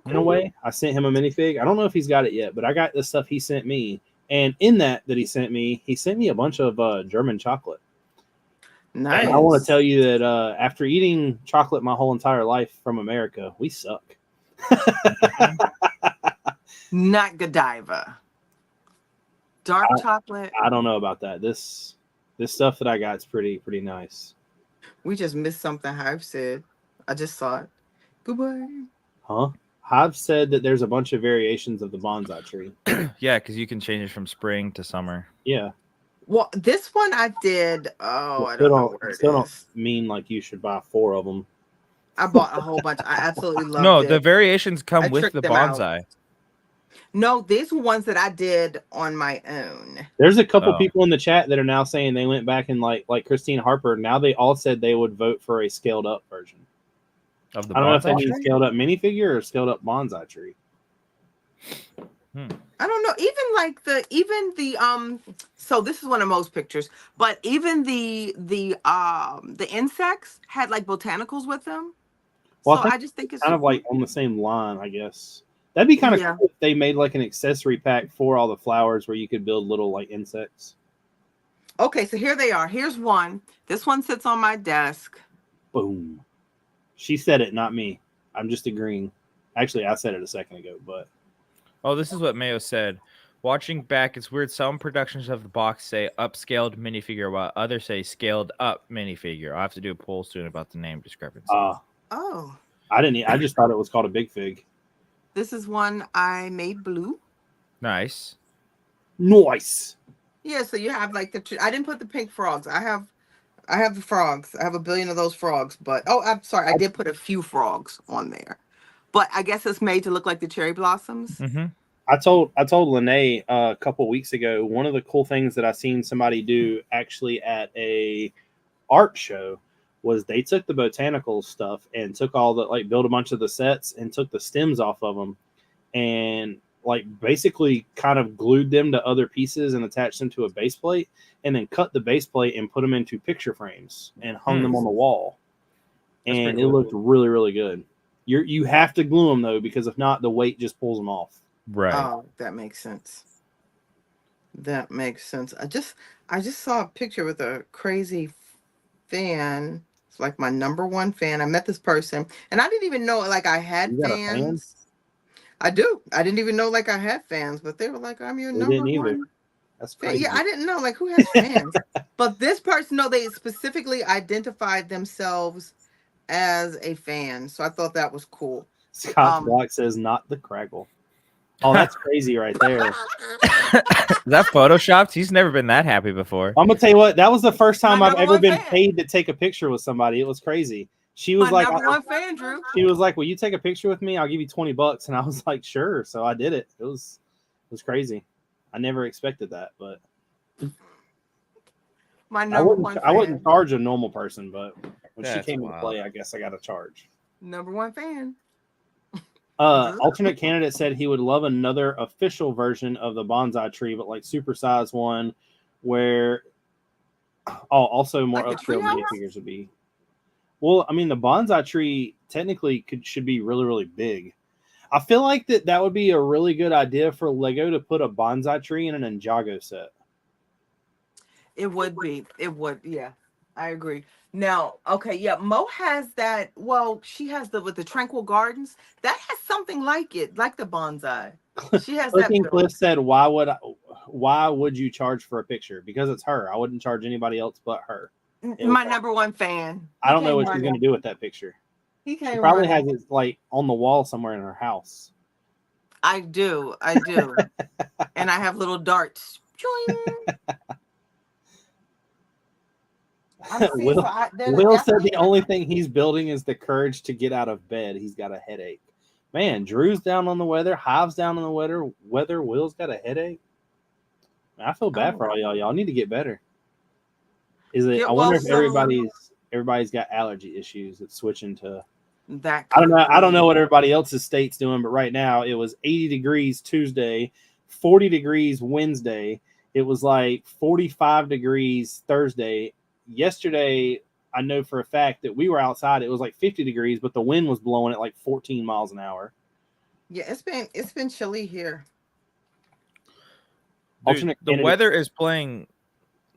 in a way. I sent him a minifig. I don't know if he's got it yet, but I got the stuff he sent me. And in that he sent me a bunch of German chocolate. Nice. And I want to tell you that after eating chocolate my whole entire life from America, we suck. Not Godiva. Dark chocolate. I don't know about that. This stuff that I got is pretty nice. We just missed something Hive said. I just saw it. Goodbye. Huh? Hive said that there's a bunch of variations of the bonsai tree. Yeah, because you can change it from spring to summer. Yeah. Well, this one I did. Oh, I Still don't know where it still is. don't mean like you should buy 4 of them. I bought a whole bunch. I absolutely loved No, it. the variations come I with tricked the them out. bonsai. No, these were ones that I did on my own. There's a couple people in the chat that are now saying they went back and like Christine Harper. Now they all said they would vote for a scaled up version Of the I don't know if bonsai they mean tree? scaled up minifigure or scaled up bonsai tree. I don't know. Even the so this is one of most pictures, but even the insects had like botanicals with them. Well, So I just think it's kind of like on the same line, I guess. That'd be kind of Yeah. cool if they made like an accessory pack for all the flowers where you could build little like insects. Okay, so here they are. Here's one. This one sits on my desk. Boom. She said it, not me. I'm just agreeing. Actually, I said it a second ago, but Oh, this is what Mayo said. Watching back, it's weird. Some productions of the box say upscaled minifigure, while others say scaled up minifigure. I'll have to do a poll soon about the name discrepancy. Oh, I just thought it was called a big fig. this is one I made blue. Nice. Nice. Yeah, so you have like I didn't put the pink frogs. I have the frogs. I have a billion of those frogs, but I'm sorry, I did put a few frogs on there. But I guess it's made to look like the cherry blossoms. Mm-hmm. I told Lene a couple weeks ago, one of the cool things that I seen somebody do actually at a art show was they took the botanical stuff and took all the built a bunch of the sets and took the stems off of them and basically kind of glued them to other pieces and attached them to a base plate and then cut the base plate and put them into picture frames and hung them on the wall. That's And pretty it cool. looked really, really good. You have to glue them though, because if not, the weight just pulls them off. Right. Oh, that makes sense. That makes sense. I just saw a picture with a crazy fan. It's like my #1 fan. I met this person, and I didn't even know I had You got a fan? fans. I do. I didn't even know I had fans, but they were like, "I'm your We number didn't either. one." That's fan. crazy. Yeah, I didn't know who has fans. But this person, no, they specifically identified themselves as a fan, so I thought that was cool. Scott Block says not the Craggle. Oh, that's crazy right there. Is that photoshopped? He's never been that happy before. I'm gonna tell you what, that was the first time My I've ever #1 been fan. paid to take a picture with somebody. It was crazy. She was My like, #1 fan, Drew. she was like, "Will you take a picture with me? I'll give you $20." And I was like, "Sure." So I did it. It was crazy. I never expected that, but My I #1 fan. wouldn't charge a normal person, but when she That's came to wild. play, I guess I got to charge. #1 fan. Alternate candidate said he would love another official version of the bonsai tree, but supersized one where also more Like a upscale treehouse? minifigures would be. Well, I mean, the bonsai tree technically should be really, really big. I feel like that would be a really good idea for Lego to put a bonsai tree in an Ninjago set. It would be. It would. Yeah, I agree. Now, okay, yeah, Mo has that. Well, she has with the Tranquil Gardens. That has something like it, like the bonsai. She has that. Clicking built. Cliff said, "Why would you charge for a picture? Because it's her. I wouldn't charge anybody else but her." My #1 fan. I don't know what she's going to do with that picture. He She can't probably run has it on the wall somewhere in her house. I do. And I have little darts. Choing. Will said the only thing he's building is the courage to get out of bed. He's got a headache. Man, Drew's down on the weather. Hive's down on the weather. Will's got a headache. I feel bad for all y'all. Y'all need to get better. Is it? Yeah, I wonder if so- everybody's got allergy issues. It's switching to. that. I don't know what everybody else's state's doing, but right now it was 80 degrees Tuesday, 40 degrees Wednesday. It was 45 degrees Thursday. Yesterday, I know for a fact that we were outside. It was 50 degrees, but the wind was blowing at 14 miles an hour. Yeah, it's been chilly here. Dude, the weather is playing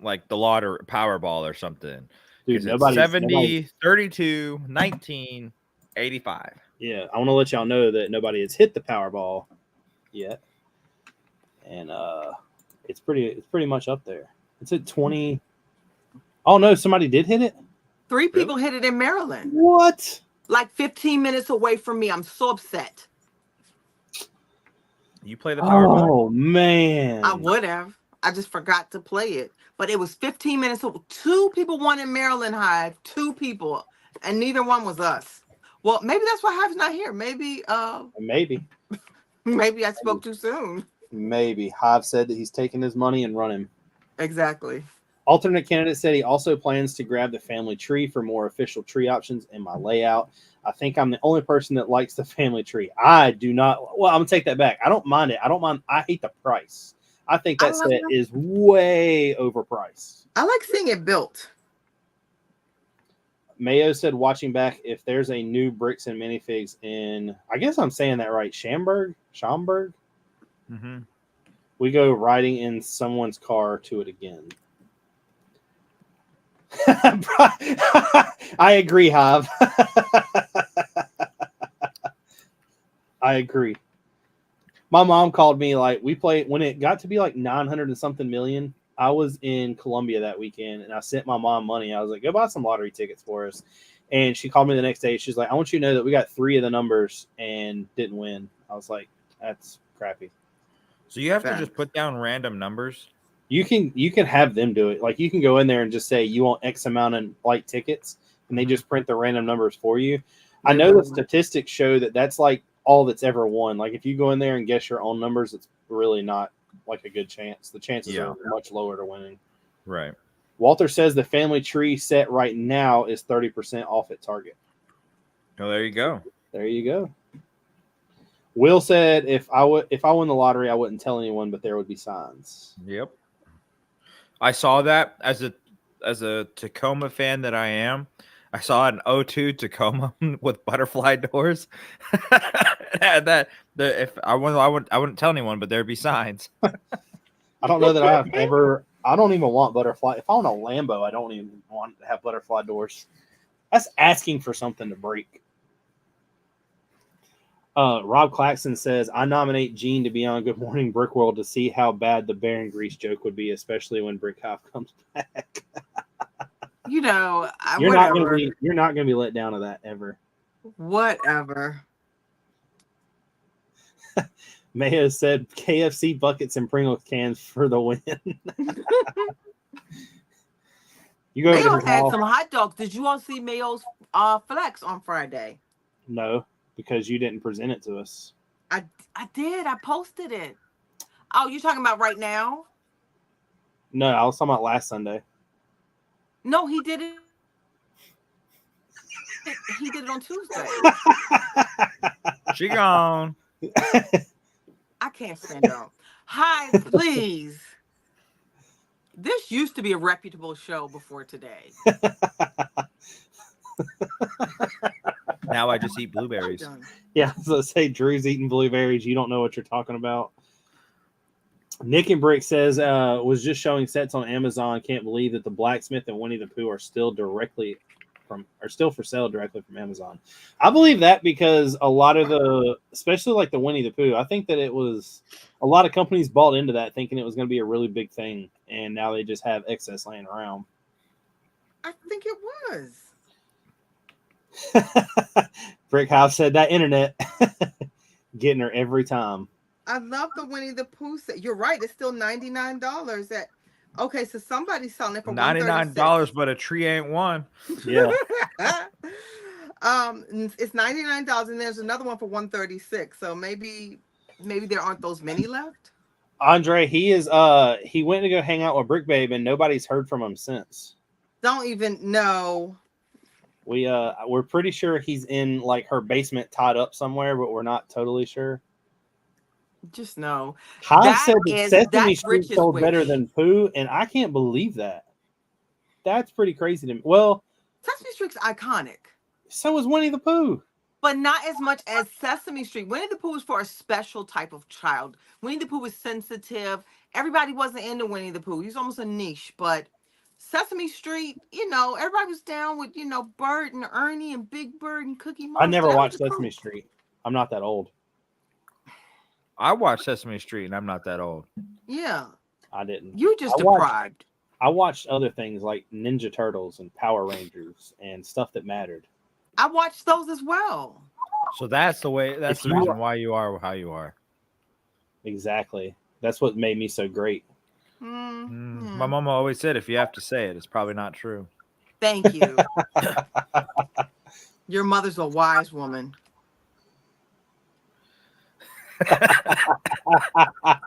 the lottery Powerball or something. Dude, it's 70, 32, 19, 85. Yeah, I want to let y'all know that nobody has hit the Powerball yet. And It's pretty much up there. It's at 20. Oh no, somebody did hit it. 3 people hit it in Maryland. What? Like 15 minutes away from me. I'm so upset. You play the Powerball? Oh man. I would have. I just forgot to play it. But it was 15 minutes. 2 people won in Maryland, Hive. 2 people. And neither one was us. Well, maybe that's why Hive's not here. Maybe maybe I spoke too soon. Maybe. Hive said that he's taking his money and running. Exactly. Alternate candidate said he also plans to grab the family tree for more official tree options in my layout. I think I'm the only person that likes the family tree. I do not. Well, I'm going to take that back. I don't mind it. I hate the price. I think that set is way overpriced. I like seeing it built. Mayo said, watching back, if there's a new bricks and minifigs in, I guess I'm saying that right, Schaumburg? Mm-hmm. We go riding in someone's car to it again. I agree, Hive. I agree. My mom called me, like, we played when it got to be like 900 and something million. I was in Columbia that weekend and I sent my mom money. I was like, go buy some lottery tickets for us. And she called me the next day. She's like, I want you to know that we got 3 of the numbers and didn't win. I was like, that's crappy. So you have to just put down random numbers? You can have them do it. Like, you can go in there and just say you want X amount of like tickets and they just print the random numbers for you. I know the statistics show that that's like all that's ever won. Like, if you go in there and guess your own numbers, it's really not like a good chance. The chances are much lower to winning. Right. Walter says the family tree set right now is 30% off at Target. Oh, there you go. There you go. Will said if I won the lottery, I wouldn't tell anyone, but there would be signs. Yep. I saw that as a Tacoma fan that I am. I saw an 02 Tacoma with butterfly doors. If I wouldn't tell anyone, but there'd be signs. I don't know that I've ever. I don't even want butterfly. If I want a Lambo, I don't even want to have butterfly doors. That's asking for something to break. Rob Claxton says, I nominate Gene to be on Good Morning Brick World to see how bad the Baron Grease joke would be, especially when Brick Hive comes back. You know, you're not going to be let down of that ever. Whatever. Mayo said KFC buckets and Pringles cans for the win. You go Mayo had some hot dogs. Did you all see Mayo's flex on Friday? No, because you didn't present it to us. I did. I posted it. Oh, you're talking about right now? No, I was talking about last Sunday. No, he did it. He did it on Tuesday. She gone. I can't stand up. Hi, please. This used to be a reputable show before today. Now I just eat blueberries. Yeah, so say Drew's eating blueberries. You don't know what you're talking about. Nick and Brick says, was just showing sets on Amazon. Can't believe that the Blacksmith and Winnie the Pooh are still for sale directly from Amazon. I believe that because a lot of especially like the Winnie the Pooh, I think that it was a lot of companies bought into that thinking it was going to be a really big thing, and now they just have excess laying around. I think it was. Brick House said that internet getting her every time. I love the Winnie the Pooh set. You're right. It's still $99 okay, so somebody's selling it for $99, but a tree ain't one. Yeah. It's $99, and there's another one for $136. So maybe there aren't those many left. Andre, he went to go hang out with Brick Babe, and nobody's heard from him since. Don't even know. We're pretty sure he's in like her basement tied up somewhere, but we're not totally sure. Just know. Hive said that Sesame Street sold better than Pooh, and I can't believe that. That's pretty crazy to me. Well, Sesame Street's iconic. So is Winnie the Pooh. But not as much as Sesame Street. Winnie the Pooh is for a special type of child. Winnie the Pooh was sensitive. Everybody wasn't into Winnie the Pooh. He's almost a niche, but Sesame Street, everybody was down with, Bert and Ernie and Big Bird and Cookie Monster. I never watched Sesame Street. I'm not that old. I watched Sesame Street, and I'm not that old. Yeah. I didn't. You just I watched- deprived. I watched other things like Ninja Turtles and Power Rangers and stuff that mattered. I watched those as well. So that's the way. That's If the you reason are- why you are how you are. Exactly. That's what made me so great. My mama always said, if you have to say it, it's probably not true. Thank you. Your mother's a wise woman. I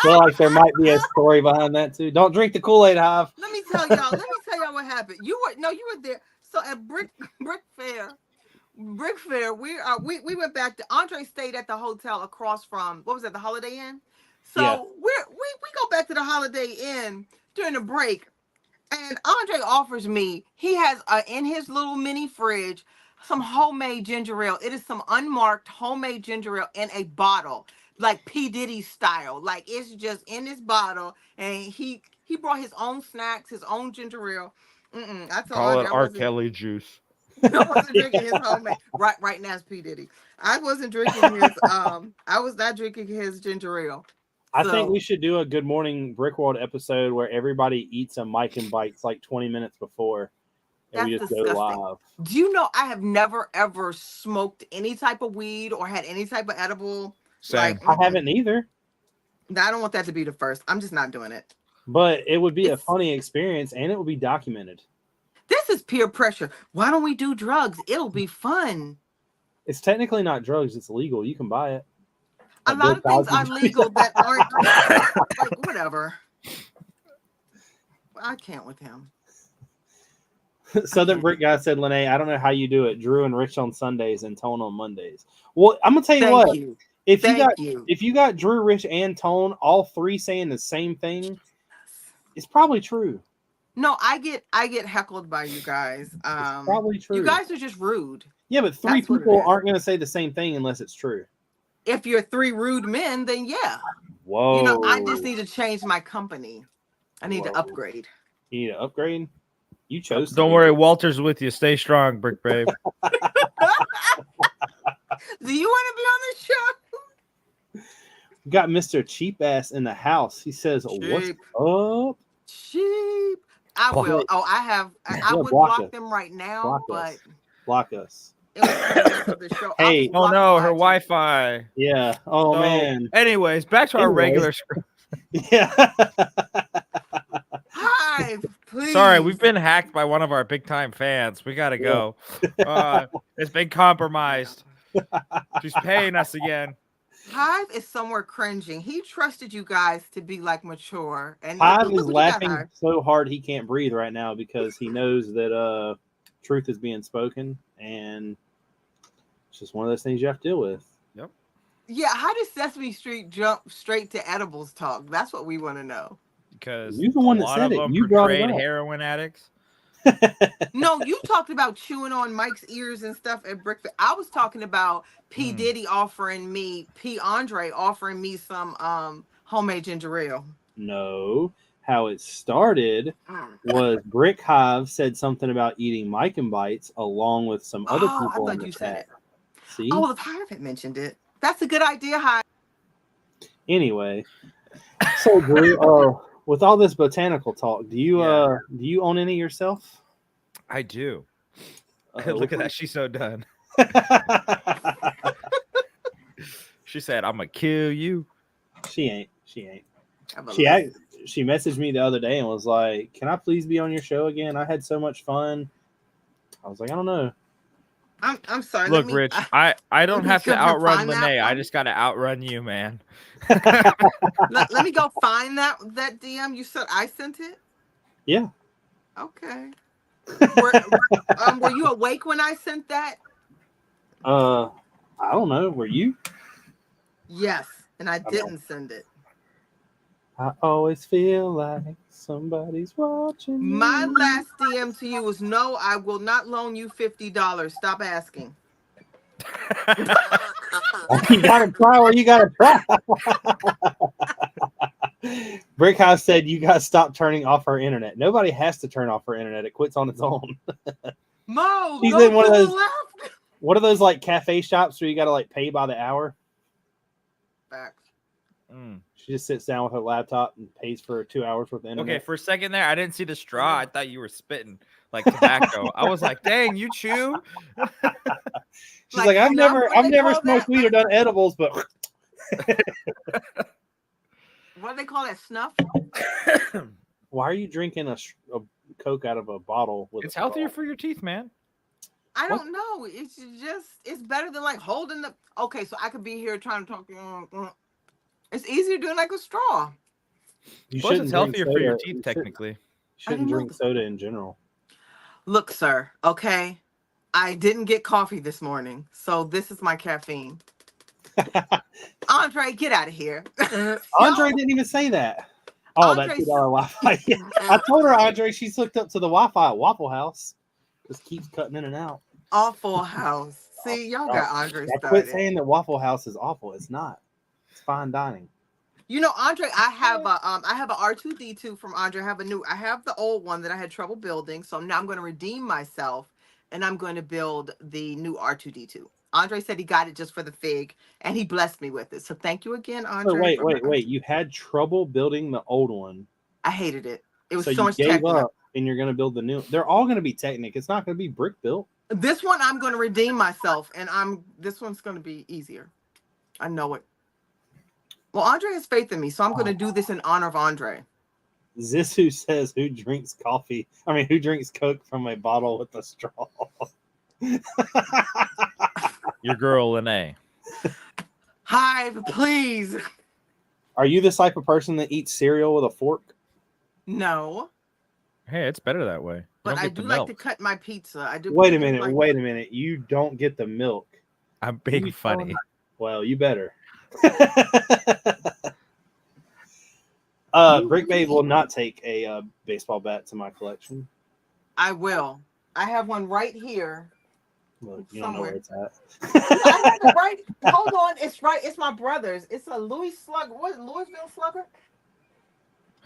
feel like there might be a story behind that too. Don't drink the Kool-Aid, Hive. Let me tell y'all what happened. You were there. So at Brick Fair, we went back to Andre stayed at the hotel across from what was that, the Holiday Inn? So Yeah. we go back to the Holiday Inn during the break, and Andre offers me, he has in his little mini fridge some homemade ginger ale. It is some unmarked homemade ginger ale in a bottle, like P. Diddy style. Like it's just in this bottle, and he brought his own snacks, his own ginger ale. I told Call it Andre, R. Kelly juice. I wasn't drinking his homemade. Right now it's P. Diddy. I wasn't drinking his I was not drinking his ginger ale. I think we should do a Good Morning Brick World episode where everybody eats a Mike and Bites like 20 minutes before. And we just disgusting. go live. Do you know I have never ever smoked any type of weed or had any type of edible? Same. I haven't either. I don't want that to be the first. I'm just not doing it. But it would be a funny experience and it would be documented. This is peer pressure. Why don't we do drugs? It'll be fun. It's technically not drugs, it's legal. You can buy it. A lot of things are legal that aren't like whatever. I can't with him. Southern Brick Guy said, Lene, I don't know how you do it. Drew and Rich on Sundays and Tone on Mondays. Well, I'm gonna tell you what. If you got Drew, Rich, and Tone, all three saying the same thing, it's probably true. No, I get heckled by you guys. It's probably true. You guys are just rude. Yeah, but three people aren't gonna say the same thing unless it's true. If you're three rude men, then yeah. Whoa. You know, I just need to change my company. I need to upgrade. You need to upgrade? You chose. Don't worry, Walter's with you. Stay strong, Brick Babe. Do you want to be on the show? We got Mr. Cheap Ass in the house. He says, What's up? Cheap. I will. Oh, I have. I would block them right now, but block us. The show. Hey, oh no, her Wi-Fi. Yeah. Oh man. Anyways, back to our regular script. Yeah. Hive, please. Sorry, we've been hacked by one of our big time fans. We gotta go. It's been compromised. She's paying us again. Hive is somewhere cringing. He trusted you guys to be like mature, and Hive is laughing so hard he can't breathe right now because he knows that truth is being spoken, and it's just one of those things you have to deal with. Yep. Yeah. How does Sesame Street jump straight to edibles talk? That's what we want to know. Because you're the one that said it. You brought it up. Heroin addicts. No, you talked about chewing on Mike's ears and stuff at Brick. I was talking about P. Diddy offering me, Andre offering me some homemade ginger ale. No, how it started was Brick Hive said something about eating Mike and Bites along with some other people. I thought you said it. See? Oh, well, if Hive had mentioned it, that's a good idea, Hive. Anyway, so Drew, with all this botanical talk, do you own any yourself? I do. Look at that. She's so done. She said, I'm gonna kill you. She ain't. She messaged me the other day and was like, can I please be on your show again? I had so much fun. I was like, I don't know. I'm sorry. Look, Rich, I don't have to outrun Lene. I just got to outrun you, man. let me go find that DM. You said I sent it? Yeah. Okay. Were you awake when I sent that? I don't know. Were you? Yes, and I didn't send it. I always feel like somebody's watching me. My last DM to you was, no, I will not loan you $50. Stop asking. You gotta try or you gotta try. Brick Hive said you gotta stop turning off her internet. Nobody has to turn off her internet. It quits on its own. Mo, she's in one of those. What are those like cafe shops where you gotta like pay by the hour? Facts. She's She just sits down with her laptop and pays for 2 hours worth of internet. Okay, for a second there, I didn't see the straw. I thought you were spitting like tobacco. I was like, dang, you chew? She's like, I've never smoked weed or done edibles, but what do they call that? Snuff? why are you drinking a Coke out of a bottle? It's healthier for your teeth, man. I don't know. It's better than like holding the. Okay, so I could be here trying to talk. It's easier doing like a straw. Plus, it's healthier for your teeth, technically. Shouldn't drink soda in general. Look, sir. Okay, I didn't get coffee this morning, so this is my caffeine. Andre, get out of here. Andre didn't even say that. Oh, that $2 Wi-Fi. I told her, Andre, she's hooked up to the Wi-Fi at Waffle House. Just keeps cutting in and out. Awful House. See, y'all got Andre started. Quit saying that Waffle House is awful. It's not. It's fine dining. You know, Andre, I have a R2D2 from Andre. I have the old one that I had trouble building. So now I'm going to redeem myself and I'm going to build the new R2D2. Andre said he got it just for the fig and he blessed me with it. So thank you again, Andre. Oh, wait. You had trouble building the old one. I hated it. It was so you much gave technical. up and you're going to build the new. They're all going to be Technic. It's not going to be brick built. This one I'm going to redeem myself and this one's going to be easier. I know it. Well, Andre has faith in me, so I'm going to do this in honor of Andre. Zissou says, who drinks Coke from a bottle with a straw? Your girl, Lene. Hive, please. Are you the type of person that eats cereal with a fork? No. Hey, it's better that way. But I do like to cut my pizza. I do. Wait a minute. You don't get the milk. I'm being funny. Well, you better. Brick Babe will not take a baseball bat to my collection. I will. I have one right here. Look, you don't know where it's at. I have it right. Hold on, it's right. It's my brother's. It's a Louisville Slugger.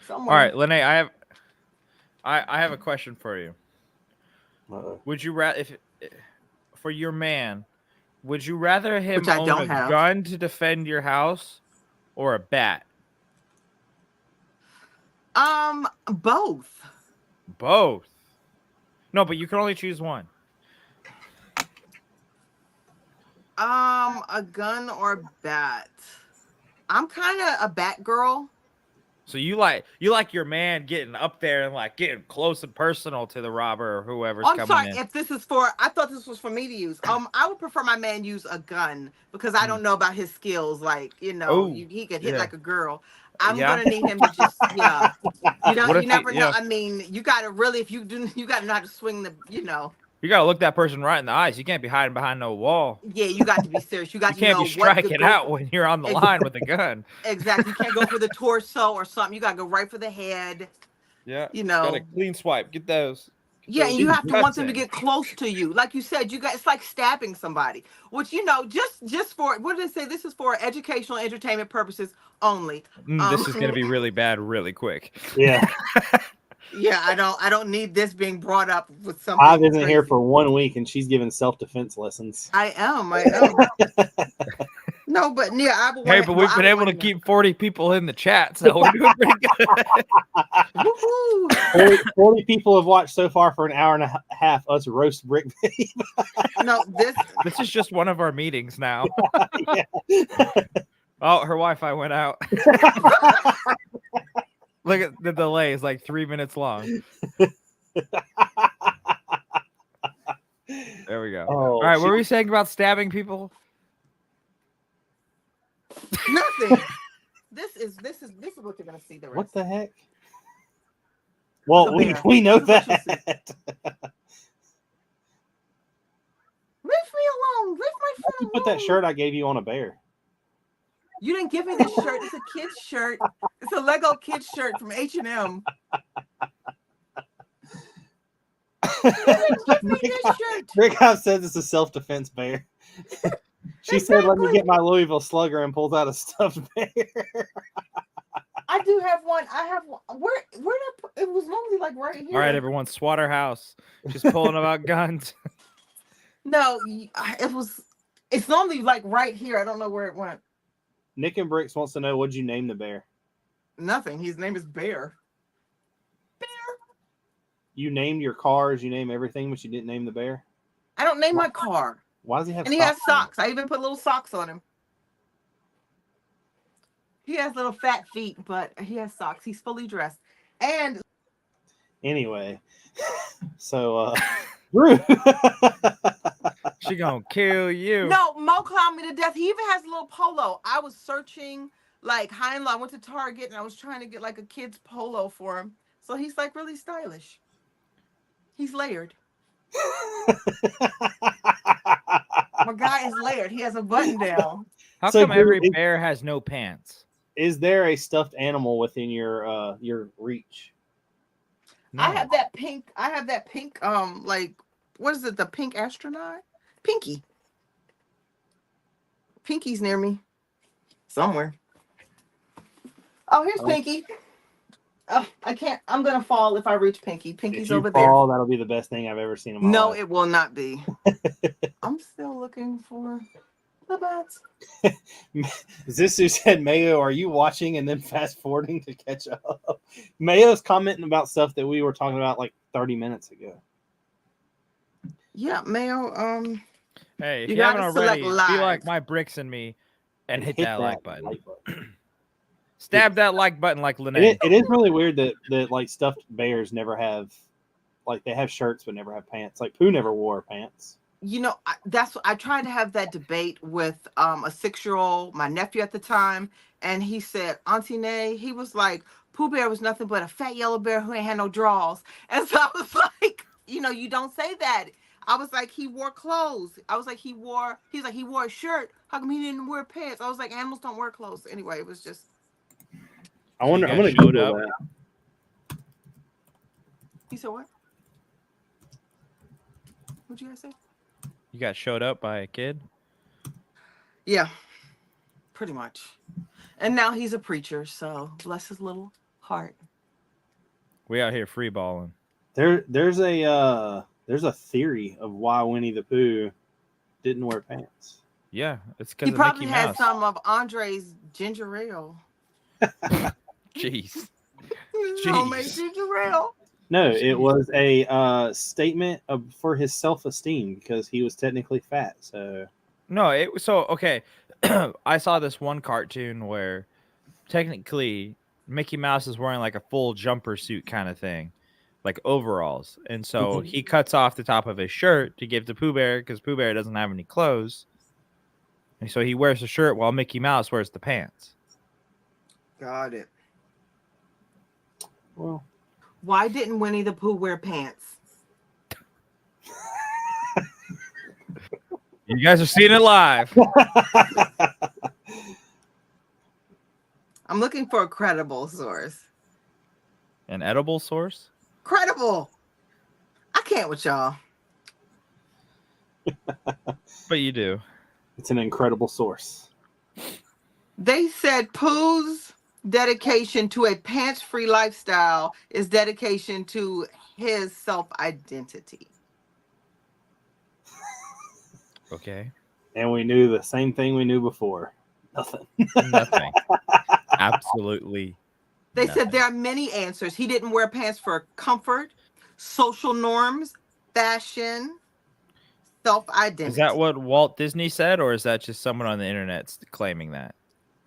Somewhere. All right, Lene, I have a question for you. Would you rather, for your man, would you rather him own a gun to defend your house or a bat? Both. Both. No, but you can only choose one. A gun or a bat. I'm kind of a bat girl. So you like your man getting up there and like getting close and personal to the robber or whoever's coming in. I'm sorry, if this is I thought this was for me to use. I would prefer my man use a gun because I don't know about his skills. Like, he could hit like a girl. I'm gonna need him to just you never know. I mean, you gotta really you gotta know how to swing the. You gotta look that person right in the eyes. You can't be hiding behind no wall. Yeah, you got to be serious. You can't be striking out when you're on the line with a gun. Exactly. You can't go for the torso or something. You gotta go right for the head. Yeah. Got a clean swipe. Get those. Yeah, and you have to want them to get close to you. Like you said, it's like stabbing somebody. Which just for what did they say? This is for educational entertainment purposes only. This is gonna be really bad really quick. Yeah. Yeah, I don't need this being brought up with something. Hive isn't here for 1 week and she's giving self-defense lessons. I am. No, but yeah, but we've been able to keep 40 people in the chat, so we're doing pretty good. 40 people have watched so far for an hour and a half us roast Brick Babe. No, this is just one of our meetings now. Oh, her Wi-Fi went out. Look at the delay; it's like 3 minutes long. There we go. All right, what were we saying about stabbing people? Nothing. This is what you're gonna see. The rest. What the heck? Well, we know that. Leave me alone. Leave my phone alone. Put that shirt I gave you on a bear. You didn't give me this shirt. It's a kid's shirt. It's a Lego kid's shirt from H&M. Brick Hive says it's a self-defense bear. She said, "Let me get my Louisville Slugger," and pulls out a stuffed bear. I do have one. I have one. Where it was normally like right here. All right, everyone, SWAT her house. She's pulling about guns. No, it's normally like right here. I don't know where it went. Nick and Bricks wants to know, what'd you name the bear? Nothing. His name is Bear. Bear. You named your cars, you name everything, but you didn't name the bear? I don't name my car. Why does he have socks? And he has socks. I even put little socks on him. He has little fat feet, but he has socks. He's fully dressed. And anyway, so Drew. She gonna kill you. No, Mo clowned me to death. He even has a little polo. I was searching like high and low. I went to Target and I was trying to get like a kid's polo for him. So he's like really stylish. He's layered. My guy is layered. He has a button down. How come every bear has no pants? Is there a stuffed animal within your reach? No. I have that pink, like, what is it? The pink astronaut? Pinky. Pinky's near me. Somewhere. Oh, here's Pinky. Oh, I can't. I'm going to fall if I reach Pinky. Pinky's over there. That'll be the best thing I've ever seen in my life. No, it will not be. I'm still looking for the bats. Zisu said, Mayo, are you watching and then fast forwarding to catch up? Mayo's commenting about stuff that we were talking about like 30 minutes ago. Yeah, Mayo. Hey, if you haven't already, be like my Bricks and me and hit that like button. Stab that like button like Lene. It is really weird that like stuffed bears never have, like they have shirts but never have pants. Like Pooh never wore pants. You know, I tried to have that debate with a 6-year-old, my nephew at the time, and he said, Auntie Nay, he was like, Pooh Bear was nothing but a fat yellow bear who ain't had no draws. And so I was like, you know, you don't say that. I was like, he wore clothes. I was like, he's like, he wore a shirt. How come he didn't wear pants? I was like, animals don't wear clothes. Anyway, it was just. I wonder, I'm going to Google that. You said what? What'd you guys say? You got showed up by a kid? Yeah, pretty much. And now he's a preacher, so bless his little heart. We out here free balling. There's a theory of why Winnie the Pooh didn't wear pants. Yeah, it's because he probably had some of Andre's ginger ale. Jeez. Homemade ginger ale. No, it was a statement for his self-esteem because he was technically fat. So no, okay. I saw this one cartoon where technically Mickey Mouse is wearing like a full jumper suit kind of thing, like overalls, and so he cuts off the top of his shirt to give to Pooh Bear because Pooh Bear doesn't have any clothes, and so he wears the shirt while Mickey Mouse wears the pants. Got it. Well. Why didn't Winnie the Pooh wear pants? You guys are seeing it live. I'm looking for a credible source. An edible source? Credible. I can't with y'all. But you do. It's an incredible source. They said Pooh's dedication to a pants-free lifestyle is dedication to his self-identity. Okay. And we knew the same thing we knew before. Nothing. Nothing. Absolutely. They said there are many answers. He didn't wear pants for comfort, social norms, fashion, self-identity. Is that what Walt Disney said, or is that just someone on the internet claiming that?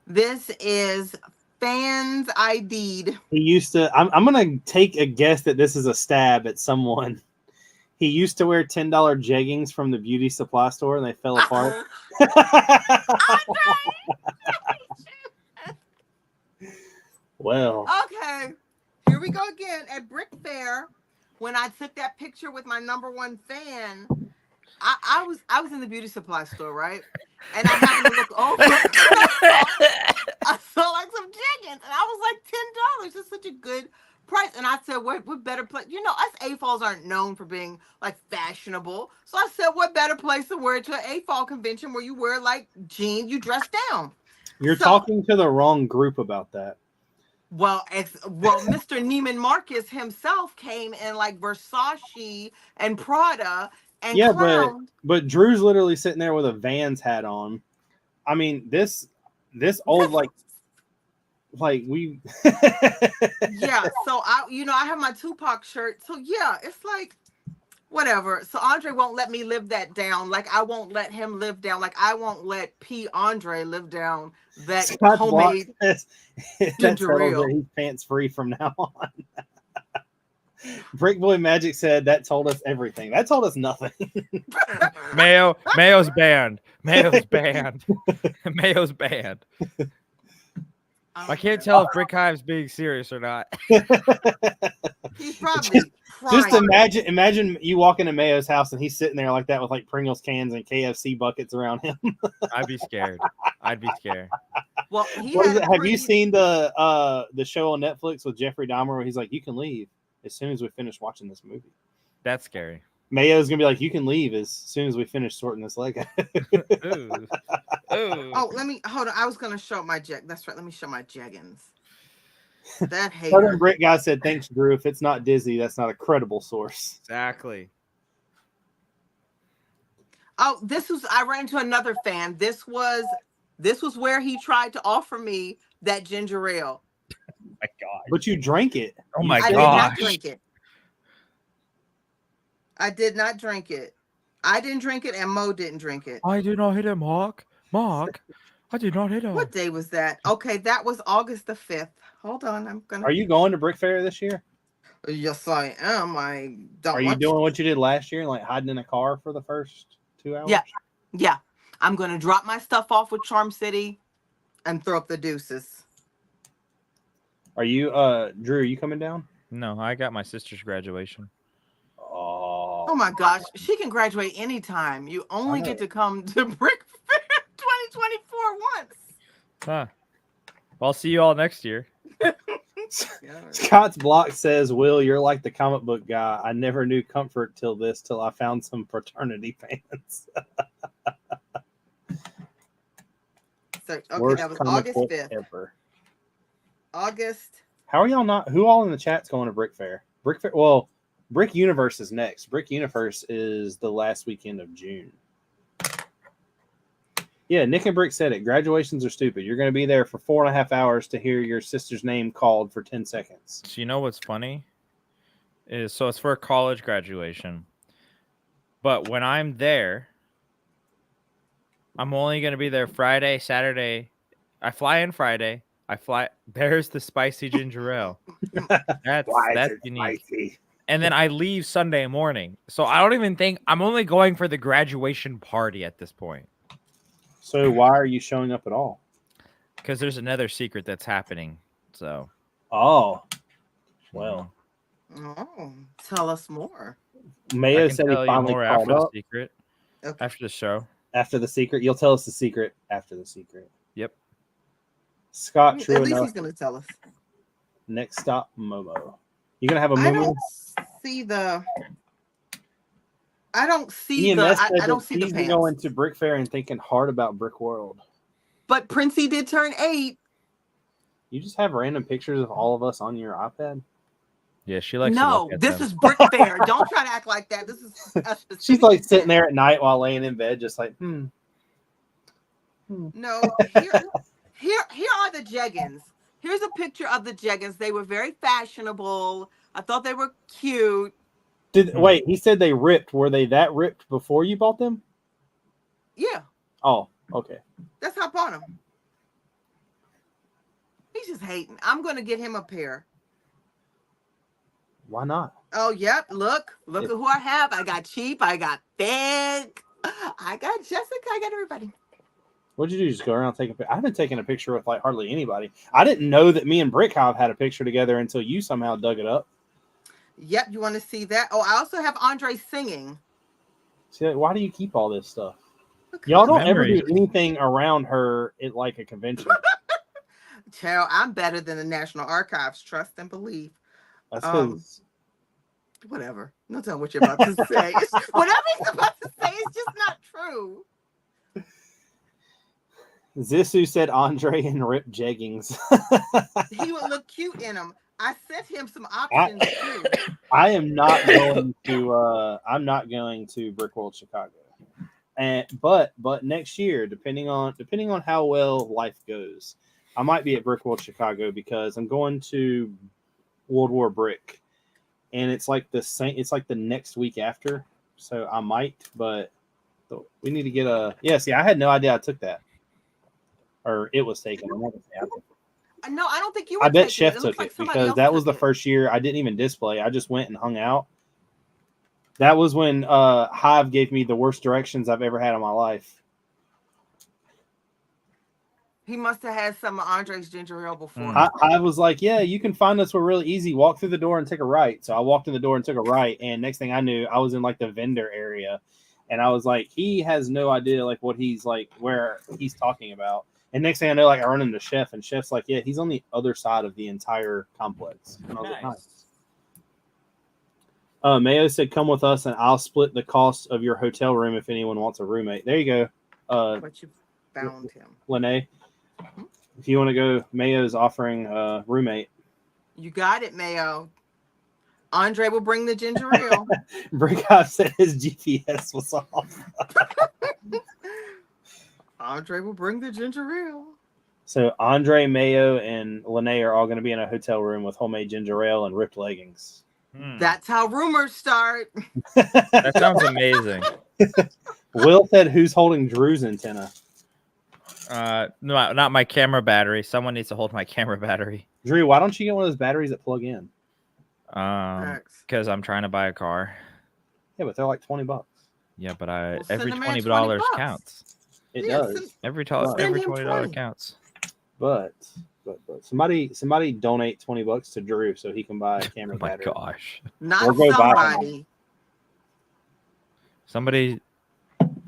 This is fans ID'd. He used to. I'm gonna take a guess that this is a stab at someone. He used to wear $10 jeggings from the beauty supply store, and they fell apart. Well. Okay, here we go again at Brick Fair. When I took that picture with my #1 fan, I was in the beauty supply store, right? And I happened to look over. I saw like some jeggings, and I was like, $10. It's such a good price. And I said, what better place? You know, us AFOLs aren't known for being like fashionable. So I said, what better place to wear it to an AFOL convention where you wear like jeans, you dress down. You're talking to the wrong group about that. Well, Mr. Neiman Marcus himself came in like Versace and Prada. And yeah, but Drew's literally sitting there with a Vans hat on. I mean, this old like like we. Yeah. So I have my Tupac shirt. So yeah, it's like whatever. So Andre won't let me live that down. Like I won't let him live down. Like I won't let P. Andre live down that Scott's homemade ginger ale. He's pants free from now on. Brick Boy Magic said that told us everything. That told us nothing. Mayo's banned. Mayo's banned. Mayo's banned. I can't tell if Brick Hive's being serious or not. He's probably just imagine you walk into Mayo's house and he's sitting there like that with like Pringles cans and KFC buckets around him. I'd be scared. Well, have you seen the show on Netflix with Jeffrey Dahmer where he's like, you can leave as soon as we finish watching this movie? That's scary. Mayo's gonna be like, you can leave as soon as we finish sorting this Lego. Ooh. Oh, let me hold on. I was gonna show my That's right. Let me show my jeggings. That hater. Southern Brick guy said, "Thanks, Drew. If it's not Disney, that's not a credible source." Exactly. Oh, I ran into another fan. This was where he tried to offer me that ginger ale. Oh my God! But you drank it. Oh my God! I did not drink it. I did not drink it. I didn't drink it, and Mo didn't drink it. I did not hit him, Mark. I did not hit him. What day was that? Okay, that was August the 5th. Hold on, Are you going to Brick Fair this year? Yes, I am. I don't. Are you doing what you did last year, like hiding in a car for the first 2 hours? Yeah. I'm gonna drop my stuff off with Charm City, and throw up the deuces. Are you, Drew? Are you coming down? No, I got my sister's graduation. Oh my gosh, she can graduate anytime. You only get to come to Brick Fair 2024 once. Huh. I'll see you all next year. Scott's Block says, Will, you're like the comic book guy. I never knew comfort till I found some fraternity fans. So, okay, that was August 5th. Ever. August. How are y'all not? Who all in the chat's going to Brick Fair? Brick Fair. Well, Brick Universe is next. Brick Universe is the last weekend of June. Yeah, Nick and Brick said it. Graduations are stupid. You're going to be there for 4.5 hours to hear your sister's name called for 10 seconds. So you know what's funny? It's for a college graduation. But when I'm there, I'm only going to be there Friday, Saturday. I fly in Friday. There's the spicy ginger ale. That's unique. Spicy? And then I leave Sunday morning. So I don't even think I'm only going for the graduation party at this point. So why are you showing up at all? Because there's another secret that's happening. So. Oh. Well. Oh, tell us more. Mayo said he finally called after up. The secret. Okay. After the show. After the secret. You'll tell us the secret after the secret. Yep. Scott, true enough. At least he's going to tell us. Next stop, Momo. You gonna have a Momo? I don't see the pants. Going to Brick Fair and thinking hard about Brick World. But Princey did turn 8. You just have random pictures of all of us on your iPad? Yeah, she likes. No, this is Brick Fair. Don't try to act like that. This is. She's like sitting there at night while laying in bed, just like, No, here are the jeggings. Here's a picture of the jeggings. They were very fashionable. I thought they were cute. Wait, he said they ripped. Were they that ripped before you bought them? Yeah. Oh, okay. That's how I bought them. He's just hating. I'm going to get him a pair. Why not? Oh, yep. Look at who I have. I got Cheap. I got Big. I got Jessica. I got everybody. What'd you do? Just go around taking a picture? I haven't taken a picture with like hardly anybody. I didn't know that me and Brick Hive had a picture together until you somehow dug it up. Yep, you want to see that? Oh, I also have Andre singing. See, why do you keep all this stuff? Okay. Y'all don't ever do anything around her at like a convention. Child, I'm better than the National Archives. Trust and believe. That's because whatever. No telling what you're about to say. Whatever he's about to say is just not true. Zissou said Andre in ripped jeggings. He would look cute in them. I sent him some options too. I am not going to. I'm not going to Brick World Chicago, but next year, depending on how well life goes, I might be at Brick World Chicago because I'm going to World War Brick, and it's like the same. It's like the next week after, so I might. But we need to get a. Yeah, see, I had no idea I took that, or it was taken. I'm not gonna say I took it. No, I don't think you were. I bet Chef took it because that was the first year I didn't even display. I just went and hung out. That was when Hive gave me the worst directions I've ever had in my life. He must have had some of Andre's ginger ale before. Hive was like, yeah, you can find us. We're really easy. Walk through the door and take a right. So I walked in the door and took a right. And next thing I knew, I was in like the vendor area. And I was like, he has no idea like what he's like, where he's talking about. And next thing I know, like I run into Chef, and Chef's like, yeah, he's on the other side of the entire complex. And I was like, nice. Mayo said, come with us and I'll split the cost of your hotel room if anyone wants a roommate. There you go. But you found him. Lene, if you want to go, Mayo's offering a roommate. You got it, Mayo. Andre will bring the ginger ale. Brick Hive said his GPS was off. Andre will bring the ginger ale. So Andre, Mayo, and Lene are all going to be in a hotel room with homemade ginger ale and ripped leggings. That's how rumors start. That sounds amazing. Will said, who's holding Drew's antenna? No, not my camera battery. Someone needs to hold my camera battery. Drew, why don't you get one of those batteries that plug in? Because I'm trying to buy a car. Yeah, but they're like $20. Yeah, but every $20 counts. It does. Every $20 counts. But somebody donate $20 to Drew so he can buy a camera battery. Oh my gosh! Not somebody.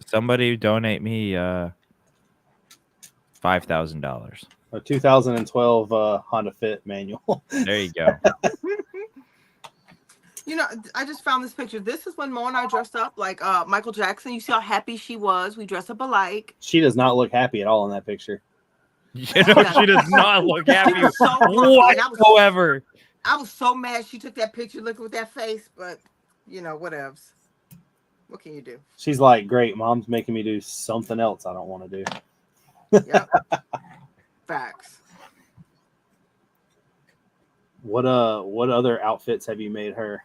Somebody donate me $5,000. A 2012 Honda Fit manual. There you go. You know, I just found this picture. This is when Mo and I dressed up like Michael Jackson. You see how happy she was. We dressed up alike. She does not look happy at all in that picture. You know, she does not look happy whatsoever. I was so mad she took that picture looking with that face, but, you know, whatevs. What can you do? She's like, great, Mom's making me do something else I don't want to do. Yep. Facts. What other outfits have you made her?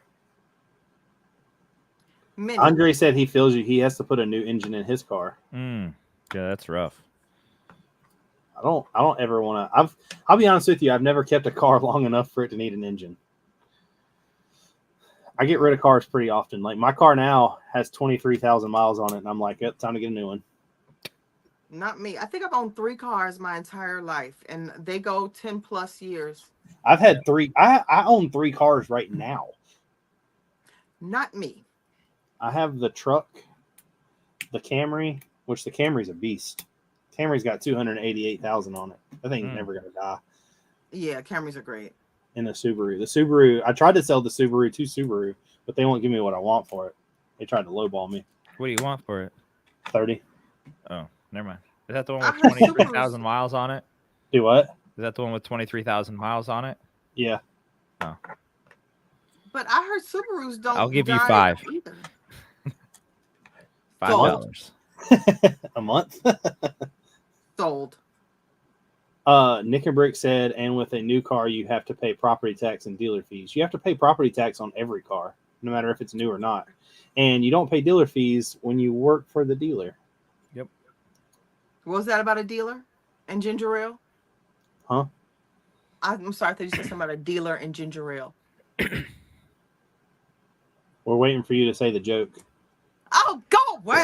Many. Andre said he feels you. He has to put a new engine in his car. Yeah, that's rough. I don't ever want to. I'll be honest with you. I've never kept a car long enough for it to need an engine. I get rid of cars pretty often. Like my car now has 23,000 miles on it, and I'm like, yep, time to get a new one. Not me. I think I've owned 3 cars my entire life, and they go 10 plus years. I've had 3. I own 3 cars right now. Not me. I have the truck, the Camry, which the Camry's a beast. Camry's got 288,000 on it. I think it's never gonna die. Yeah, Camrys are great. And the Subaru, I tried to sell the Subaru to Subaru, but they won't give me what I want for it. They tried to lowball me. What do you want for it? 30. Oh, never mind. Is that the one with 23,000 miles on it? Do what? Is that the one with 23,000 miles on it? Yeah. Oh. But I heard Subarus don't. I'll give you 5. $5 a month. Sold. Nick and Brick said, and with a new car, you have to pay property tax and dealer fees. You have to pay property tax on every car, no matter if it's new or not. And you don't pay dealer fees when you work for the dealer. Yep. What was that about a dealer and ginger ale? Huh? I'm sorry, I thought you said something about a dealer and ginger ale. We're waiting for you to say the joke. Oh, go away.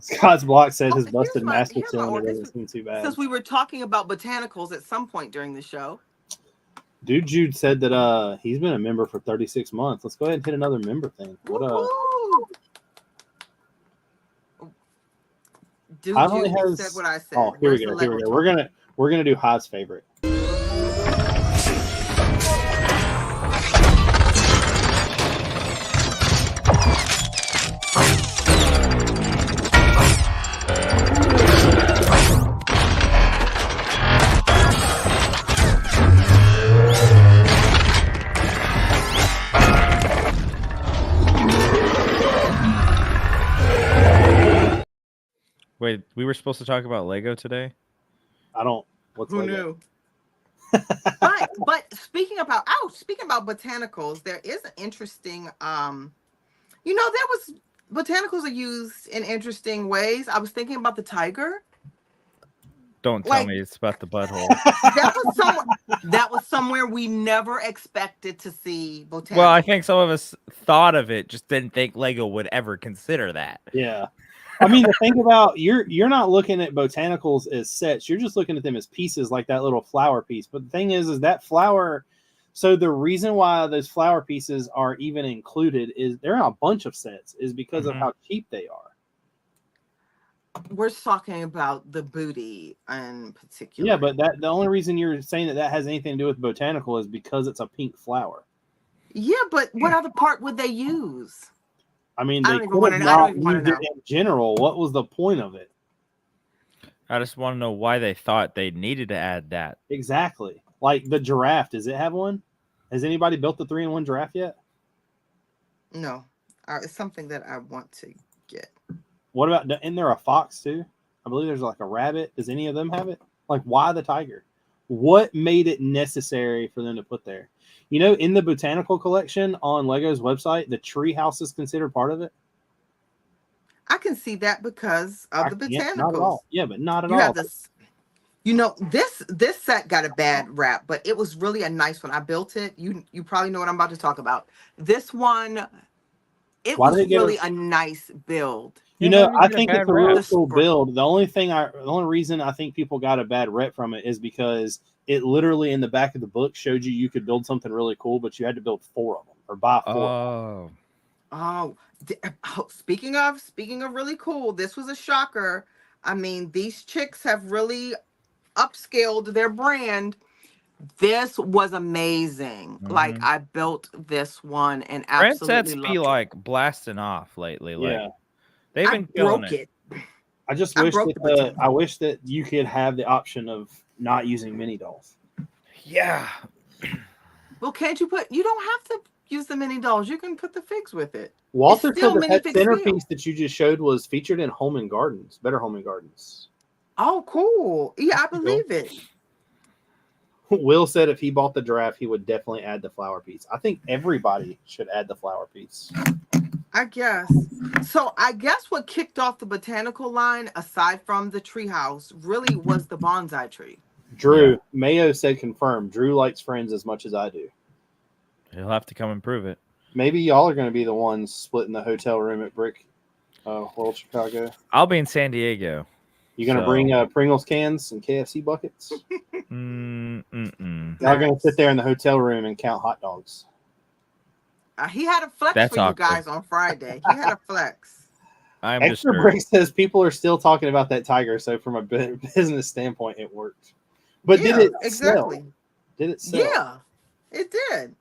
Scott's Block said his busted master cylinder doesn't seem too bad. Since we were talking about botanicals at some point during the show. Dude Jude said that he's been a member for 36 months. Let's go ahead and hit another member thing. What Dude Jude said what I said. Oh, here we go. We're gonna do Hive's favorite. Wait, we were supposed to talk about Lego today? I don't. What's Who Lego? knew? but speaking about botanicals, there is an interesting botanicals are used in interesting ways. I was thinking about the tiger. Don't tell me it's about the butthole. That was somewhere we never expected to see botanicals. Well, I think some of us thought of it, just didn't think Lego would ever consider that. Yeah. I mean, the thing about you're not looking at botanicals as sets. You're just looking at them as pieces, like that little flower piece. But the thing is that flower. So the reason why those flower pieces are even included is they're in a bunch of sets is because of how cheap they are. We're talking about the booty in particular. Yeah, but the only reason you're saying that has anything to do with botanical is because it's a pink flower. Yeah, but what other part would they use? I mean, they could have not used it in general. What was the point of it? I just want to know why they thought they needed to add that. Exactly. Like the giraffe. Does it have one? Has anybody built the 3-in-1 giraffe yet? No. It's something that I want to get. What about, isn't there a fox too? I believe there's like a rabbit. Does any of them have it? Like, why the tiger? What made it necessary for them to put there? You know, in the botanical collection on Lego's website, the tree house is considered part of it. I can see that because of the botanicals. Not at all. Yeah, but not at all. You have this. You know, this set got a bad rap, but it was really a nice one. I built it. You probably know what I'm about to talk about. This one, it was really a nice build. You know, I think it's a really cool build. The only reason I think people got a bad rep from it is because it literally in the back of the book showed you could build something really cool, but you had to build 4 of them or buy 4. Oh, speaking of really cool, this was a shocker. I mean, these chicks have really upscaled their brand. This was amazing. Like, I built this one and absolutely loved it. Be like blasting off lately. Like, yeah. They've been killing it. I just wish I wish that you could have the option of not using mini dolls. Yeah. Well, can't you you don't have to use the mini dolls. You can put the figs with it. Walter said that centerpiece that you just showed was featured in Home and Gardens, Better Home and Gardens. Oh, cool. Yeah, I believe it. Will said if he bought the giraffe, he would definitely add the flower piece. I think everybody should add the flower piece. I guess. So I guess what kicked off the botanical line, aside from the treehouse, really was the bonsai tree. Drew, Mayo said confirmed. Drew likes Friends as much as I do. He'll have to come and prove it. Maybe y'all are going to be the ones splitting the hotel room at Brick World Chicago. I'll be in San Diego. You going to bring Pringles cans and KFC buckets? Y'all going to sit there in the hotel room and count hot dogs. He had a flex for you guys on Friday. He had a flex. Extra Break says people are still talking about that tiger, so from a business standpoint, it worked. But did it sell? Did it sell? Yeah, it did.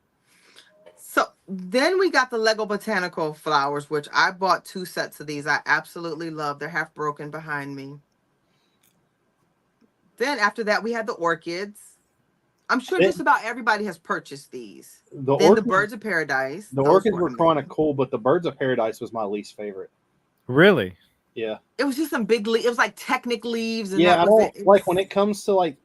So then we got the Lego Botanical flowers, which I bought 2 sets of these. I absolutely love. They're half broken behind me. Then after that, we had the orchids. I'm sure just about everybody has purchased these. The Birds of Paradise. The orchids were kind of cool, but the Birds of Paradise was my least favorite. Really? Yeah. It was just some big leaves. It was like Technic leaves. And yeah, I don't like when it comes to like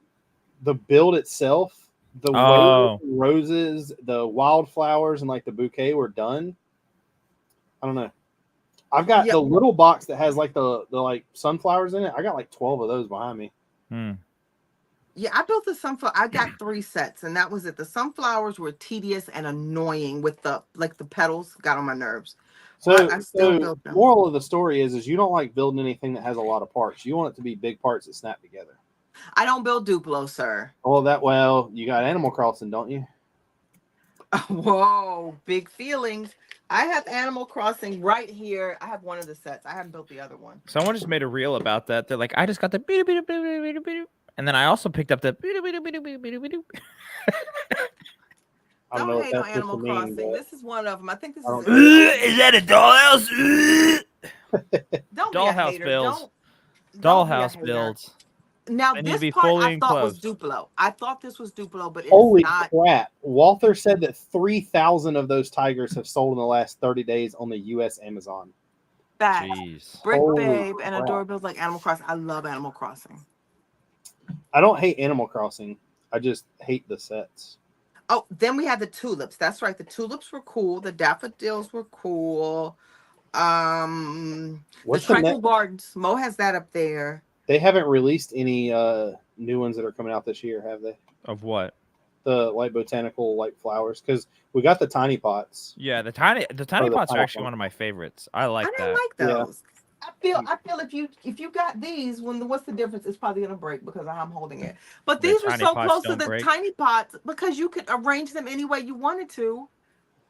the build itself, the way the roses, the wildflowers, and like the bouquet were done. I don't know. I've got the little box that has like the like sunflowers in it. I got like 12 of those behind me. Yeah, I built the sunflower. I got 3 sets, and that was it. The sunflowers were tedious and annoying with the petals got on my nerves. So, moral of the story is you don't like building anything that has a lot of parts. You want it to be big parts that snap together. I don't build Duplo, sir. Well, you got Animal Crossing, don't you? Whoa, big feelings. I have Animal Crossing right here. I have one of the sets. I haven't built the other one. Someone just made a reel about that. They're like, I just got the and then I also picked up the I don't hate on Animal Crossing. This is one of them. I think this is. Is that a dollhouse? Don't dollhouse builds. Dollhouse builds. Now this part I thought was Duplo. I thought this was Duplo, but it's holy not. Crap! Walter said that 3,000 of those tigers have sold in the last 30 days on the U.S. Amazon. Facts. Jeez. Brick Holy Babe and crap. Adora builds like Animal Crossing. I love Animal Crossing. I don't hate Animal Crossing. I just hate the sets. Oh, then we had the tulips. That's right. The tulips were cool. The daffodils were cool. The tranquil gardens. Mo has that up there. They haven't released any new ones that are coming out this year, have they? Of what? The like botanical like flowers, because we got the tiny pots. Yeah, the tiny pots are actually pot. one of my favorites. I like I that. like those. Yeah. I feel if you got these, what's the difference? It's probably gonna break because I'm holding it. But these were so close to the tiny pots because you could arrange them any way you wanted to.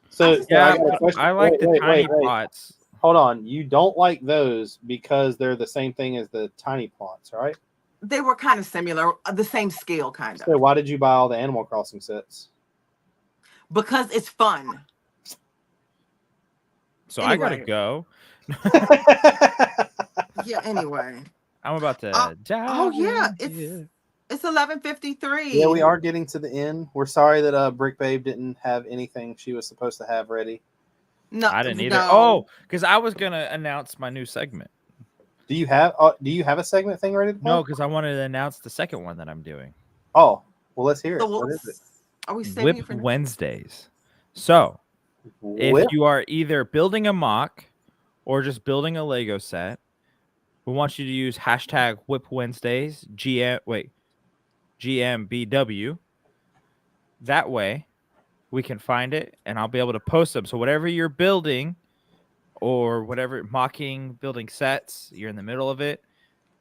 So I like the tiny pots. Hold on, you don't like those because they're the same thing as the tiny pots, right? They were kind of similar, the same scale, kind of. So why did you buy all the Animal Crossing sets? Because it's fun. So anyway. I gotta go. Yeah. Anyway, I'm about to. Oh yeah, it's 11:53. Yeah, we are getting to the end. We're sorry that Brick Babe didn't have anything she was supposed to have ready. No, I didn't either. Oh, because I was gonna announce my new segment. Do you have a segment thing ready to play? No, because I wanted to announce the second one that I'm doing. Oh, well, let's hear it. What is it? Are we saving Whip Wednesdays? So, if you are either building a mock or just building a Lego set, we want you to use hashtag Whip Wednesdays GMBW. That way, we can find it, and I'll be able to post them. So whatever you're building. Or whatever, mocking, building sets, you're in the middle of it.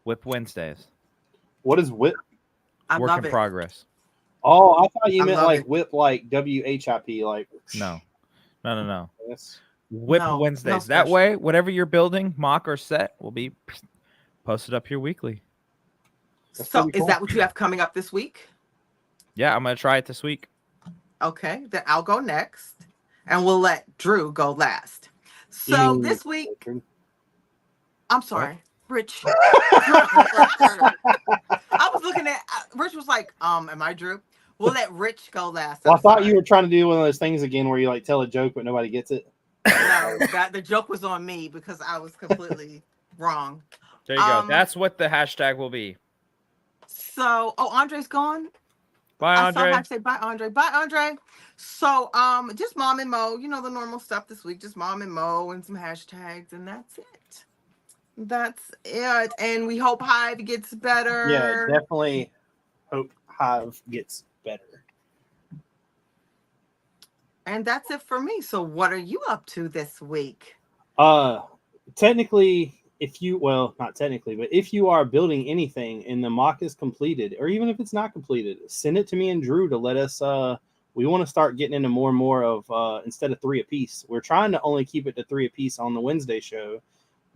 Whip Wednesdays. What is whip? Work in progress. Oh, I thought you meant like whip, like WHIP, like. No. Yes. Whip Wednesdays. That way, whatever you're building, mock or set, will be posted up here weekly. So, is that what you have coming up this week? Yeah, I'm gonna try it this week. Okay, then I'll go next, and we'll let Drew go last. So this week, I'm sorry, Rich. I was looking at Rich was like, am I Drew? We'll let Rich go last. Well, I thought you were trying to do one of those things again where you like tell a joke but nobody gets it. No, the joke was on me because I was completely wrong. There you go. That's what the hashtag will be. So, Andre's gone. Bye, Andre. I say bye, Andre. Bye, Andre. So, just Mom and Mo, the normal stuff this week. Just Mom and Mo and some hashtags, and that's it. That's it. And we hope Hive gets better. Yeah, definitely hope Hive gets better. And that's it for me. So, what are you up to this week? Technically, not technically, but if you are building anything and the mock is completed, or even if it's not completed, send it to me and Drew to let us. We want to start getting into more and more of instead of 3 apiece. We're trying to only keep it to 3 apiece on the Wednesday show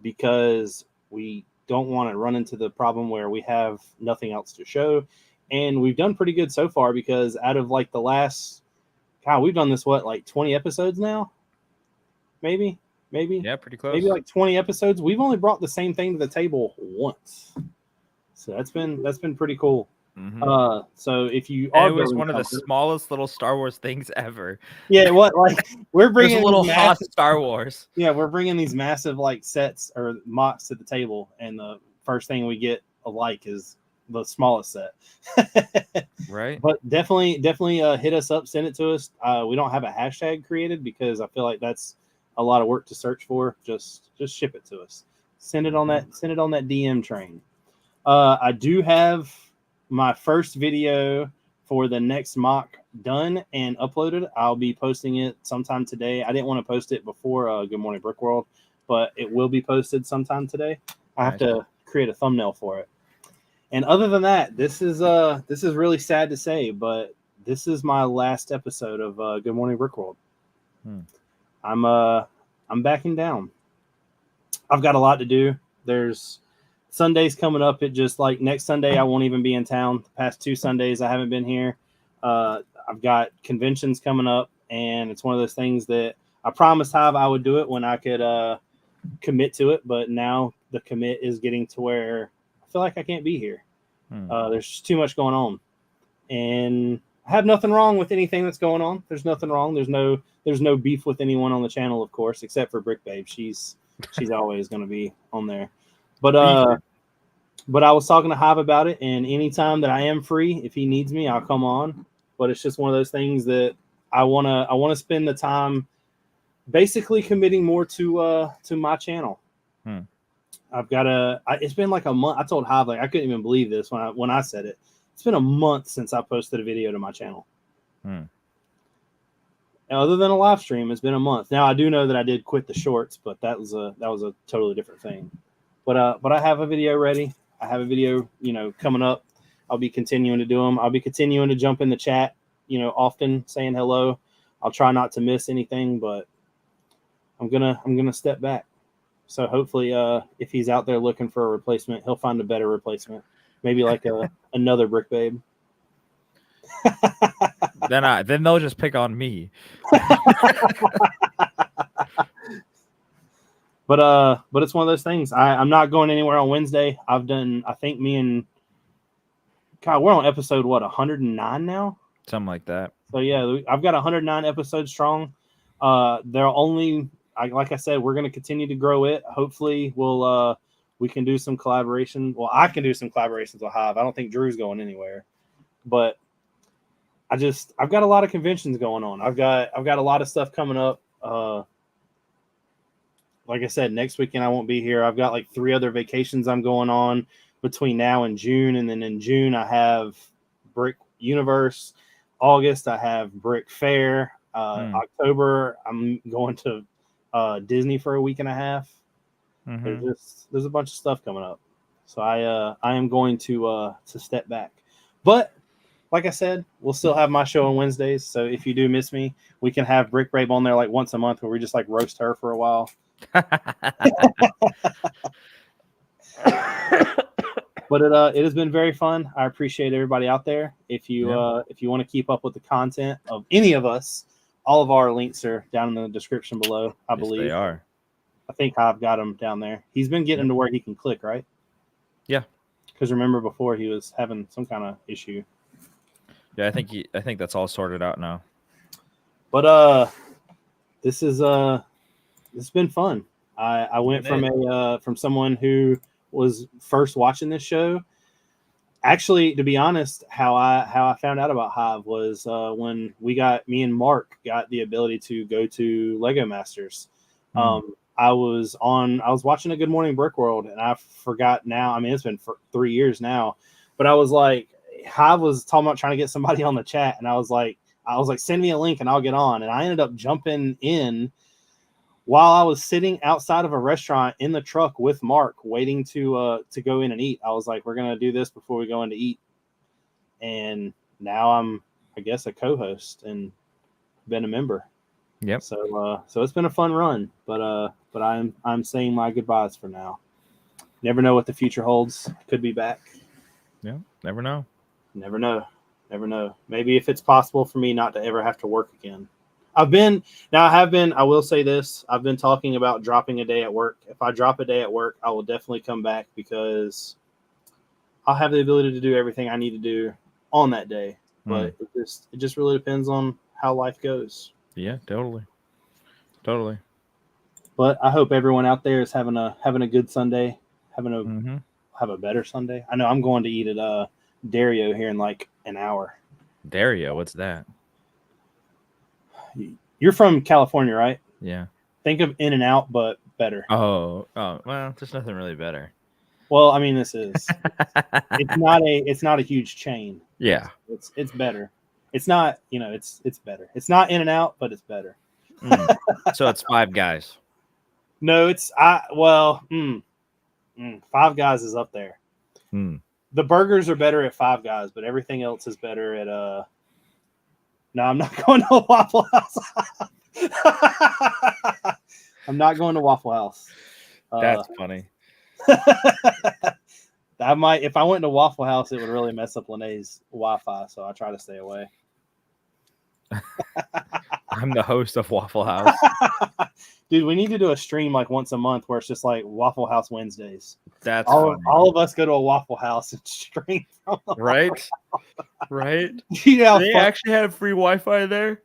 because we don't want to run into the problem where we have nothing else to show. And we've done pretty good so far because out of like the last, we've done this, 20 episodes now? Maybe. Yeah, pretty close. Maybe like 20 episodes. We've only brought the same thing to the table once. So that's been pretty cool. Mm-hmm. So if you are, it was one of the smallest little Star Wars things ever. Yeah, we're bringing a little hot Star Wars. Yeah, we're bringing these massive sets or mocks to the table, and the first thing we get alike is the smallest set. Right. But definitely hit us up, send it to us. We don't have a hashtag created because I feel like that's a lot of work to search for. Just ship it to us. Send it on that DM train. I do have my first video for the next mock done and uploaded. I'll be posting it sometime today. I didn't want to post it before Good Morning Brick World, but it will be posted sometime today. I have to create a thumbnail for it. And other than that, this is really sad to say, but this is my last episode of Good Morning Brick World. I'm backing down. I've got a lot to do. There's Sundays coming up. It just next Sunday I won't even be in town. The past 2 Sundays I haven't been here. I've got conventions coming up, and it's one of those things that I promised Hive I would do it when I could commit to it, but now the commit is getting to where I feel like I can't be here. There's just too much going on, and I have nothing wrong with anything that's going on. There's nothing wrong. There's no beef with anyone on the channel, of course, except for Brick Babe. She's she's always going to be on there. But I was talking to Hive about it, and anytime that I am free, if he needs me, I'll come on. But it's just one of those things that I wanna spend the time basically committing more to my channel. I've got it's been like a month. I told Hive, like, I couldn't even believe this when I said it. It's been a month since I posted a video to my channel. Other than a live stream, it's been a month. Now I do know that I did quit the shorts, but that was a totally different thing. But I have a video ready. I have a video, coming up. I'll be continuing to do them. I'll be continuing to jump in the chat, often saying hello. I'll try not to miss anything, but I'm gonna step back. So hopefully, if he's out there looking for a replacement, he'll find a better replacement. Maybe like another Brick Babe. Then they'll just pick on me. But it's one of those things. I'm not going anywhere on Wednesday. I think me and God, we're on episode 109 now? Something like that. So yeah, I've got 109 episodes strong. They're only, like I said, we're going to continue to grow it. Hopefully we can do some collaboration. Well, I can do some collaborations with Hive. I don't think Drew's going anywhere, but I've got a lot of conventions going on. I've got a lot of stuff coming up. Like I said, next weekend I won't be here. I've got like 3 other vacations I'm going on between now and June. And then in June, I have Brick Universe. August, I have Brick Fair. October, I'm going to Disney for a week and a half. There's a bunch of stuff coming up. So I am going to step back. But like I said, we'll still have my show on Wednesdays. So if you do miss me, we can have Brick Babe on there like once a month where we just like roast her for a while. But it has been very fun. I appreciate everybody out there. If you want to keep up with the content of any of us, all of our links are down in the description below. I believe they are. I think I've got them down there. He's been getting to where he can click, right? Yeah. Because remember before he was having some kind of issue. Yeah, I think that's all sorted out now. But this it's been fun. I went from someone who was first watching this show. Actually, to be honest, how I found out about Hive was when me and Mark got the ability to go to Lego Masters. I was watching a Good Morning Brick World, and I forgot now. I mean, it's been for 3 years now, but I was like, Hive was talking about trying to get somebody on the chat, and I was like, send me a link and I'll get on. And I ended up jumping in while I was sitting outside of a restaurant in the truck with Mark, waiting to go in and eat. I was like, we're gonna do this before we go in to eat. And now I'm, I guess, a co-host and been a member. Yep. So it's been a fun run, but I'm saying my goodbyes for now. Never know what the future holds. Could be back. Yeah. Never know. Never know. Maybe if it's possible for me not to ever have to work again. I will say this. I've been talking about dropping a day at work. If I drop a day at work, I will definitely come back because I'll have the ability to do everything I need to do on that day. But it just really depends on how life goes. Yeah, totally. But I hope everyone out there is having a good Sunday, have a better Sunday. I know I'm going to eat at Dario here in like an hour. Dario, what's that? You're from California, right? Yeah. Think of In-N-Out, but better. Oh, well, there's nothing really better. Well, I mean, this is it's not a huge chain. Yeah. It's better. It's not, it's better. It's not In-N-Out, but it's better. So it's Five Guys. No, Five Guys is up there. The burgers are better at Five Guys, but everything else is better at No, I'm not going to Waffle House. I'm not going to Waffle House. That's funny. I might, if I went to Waffle House, it would really mess up Lene's Wi-Fi, so I try to stay away. I'm the host of Waffle House. Dude, we need to do a stream like once a month where it's just like Waffle House Wednesdays. That's all of us go to a Waffle House and stream from right. Yeah, they actually have free Wi-Fi there.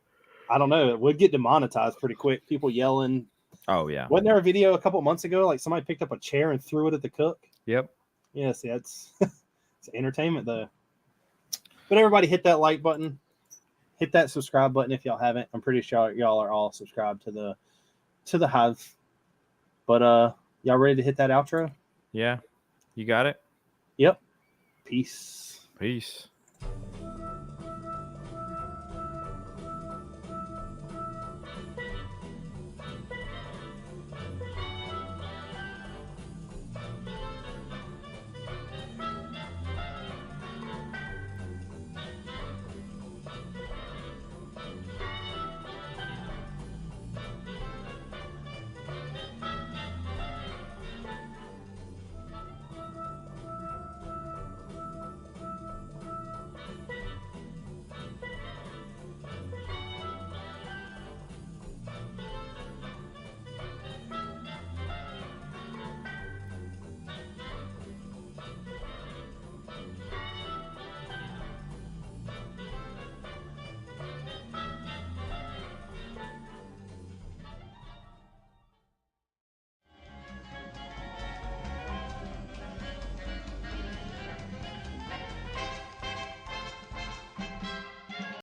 I don't know. It would get demonetized pretty quick. People yelling. Oh yeah. Wasn't there a video a couple months ago? Like somebody picked up a chair and threw it at the cook. Yep. Yeah, see, that's it's entertainment though. But everybody hit that like button, hit that subscribe button if y'all haven't. I'm pretty sure y'all are all subscribed to the Hive. But y'all ready to hit that outro? Yeah. You got it? Yep. Peace. Peace.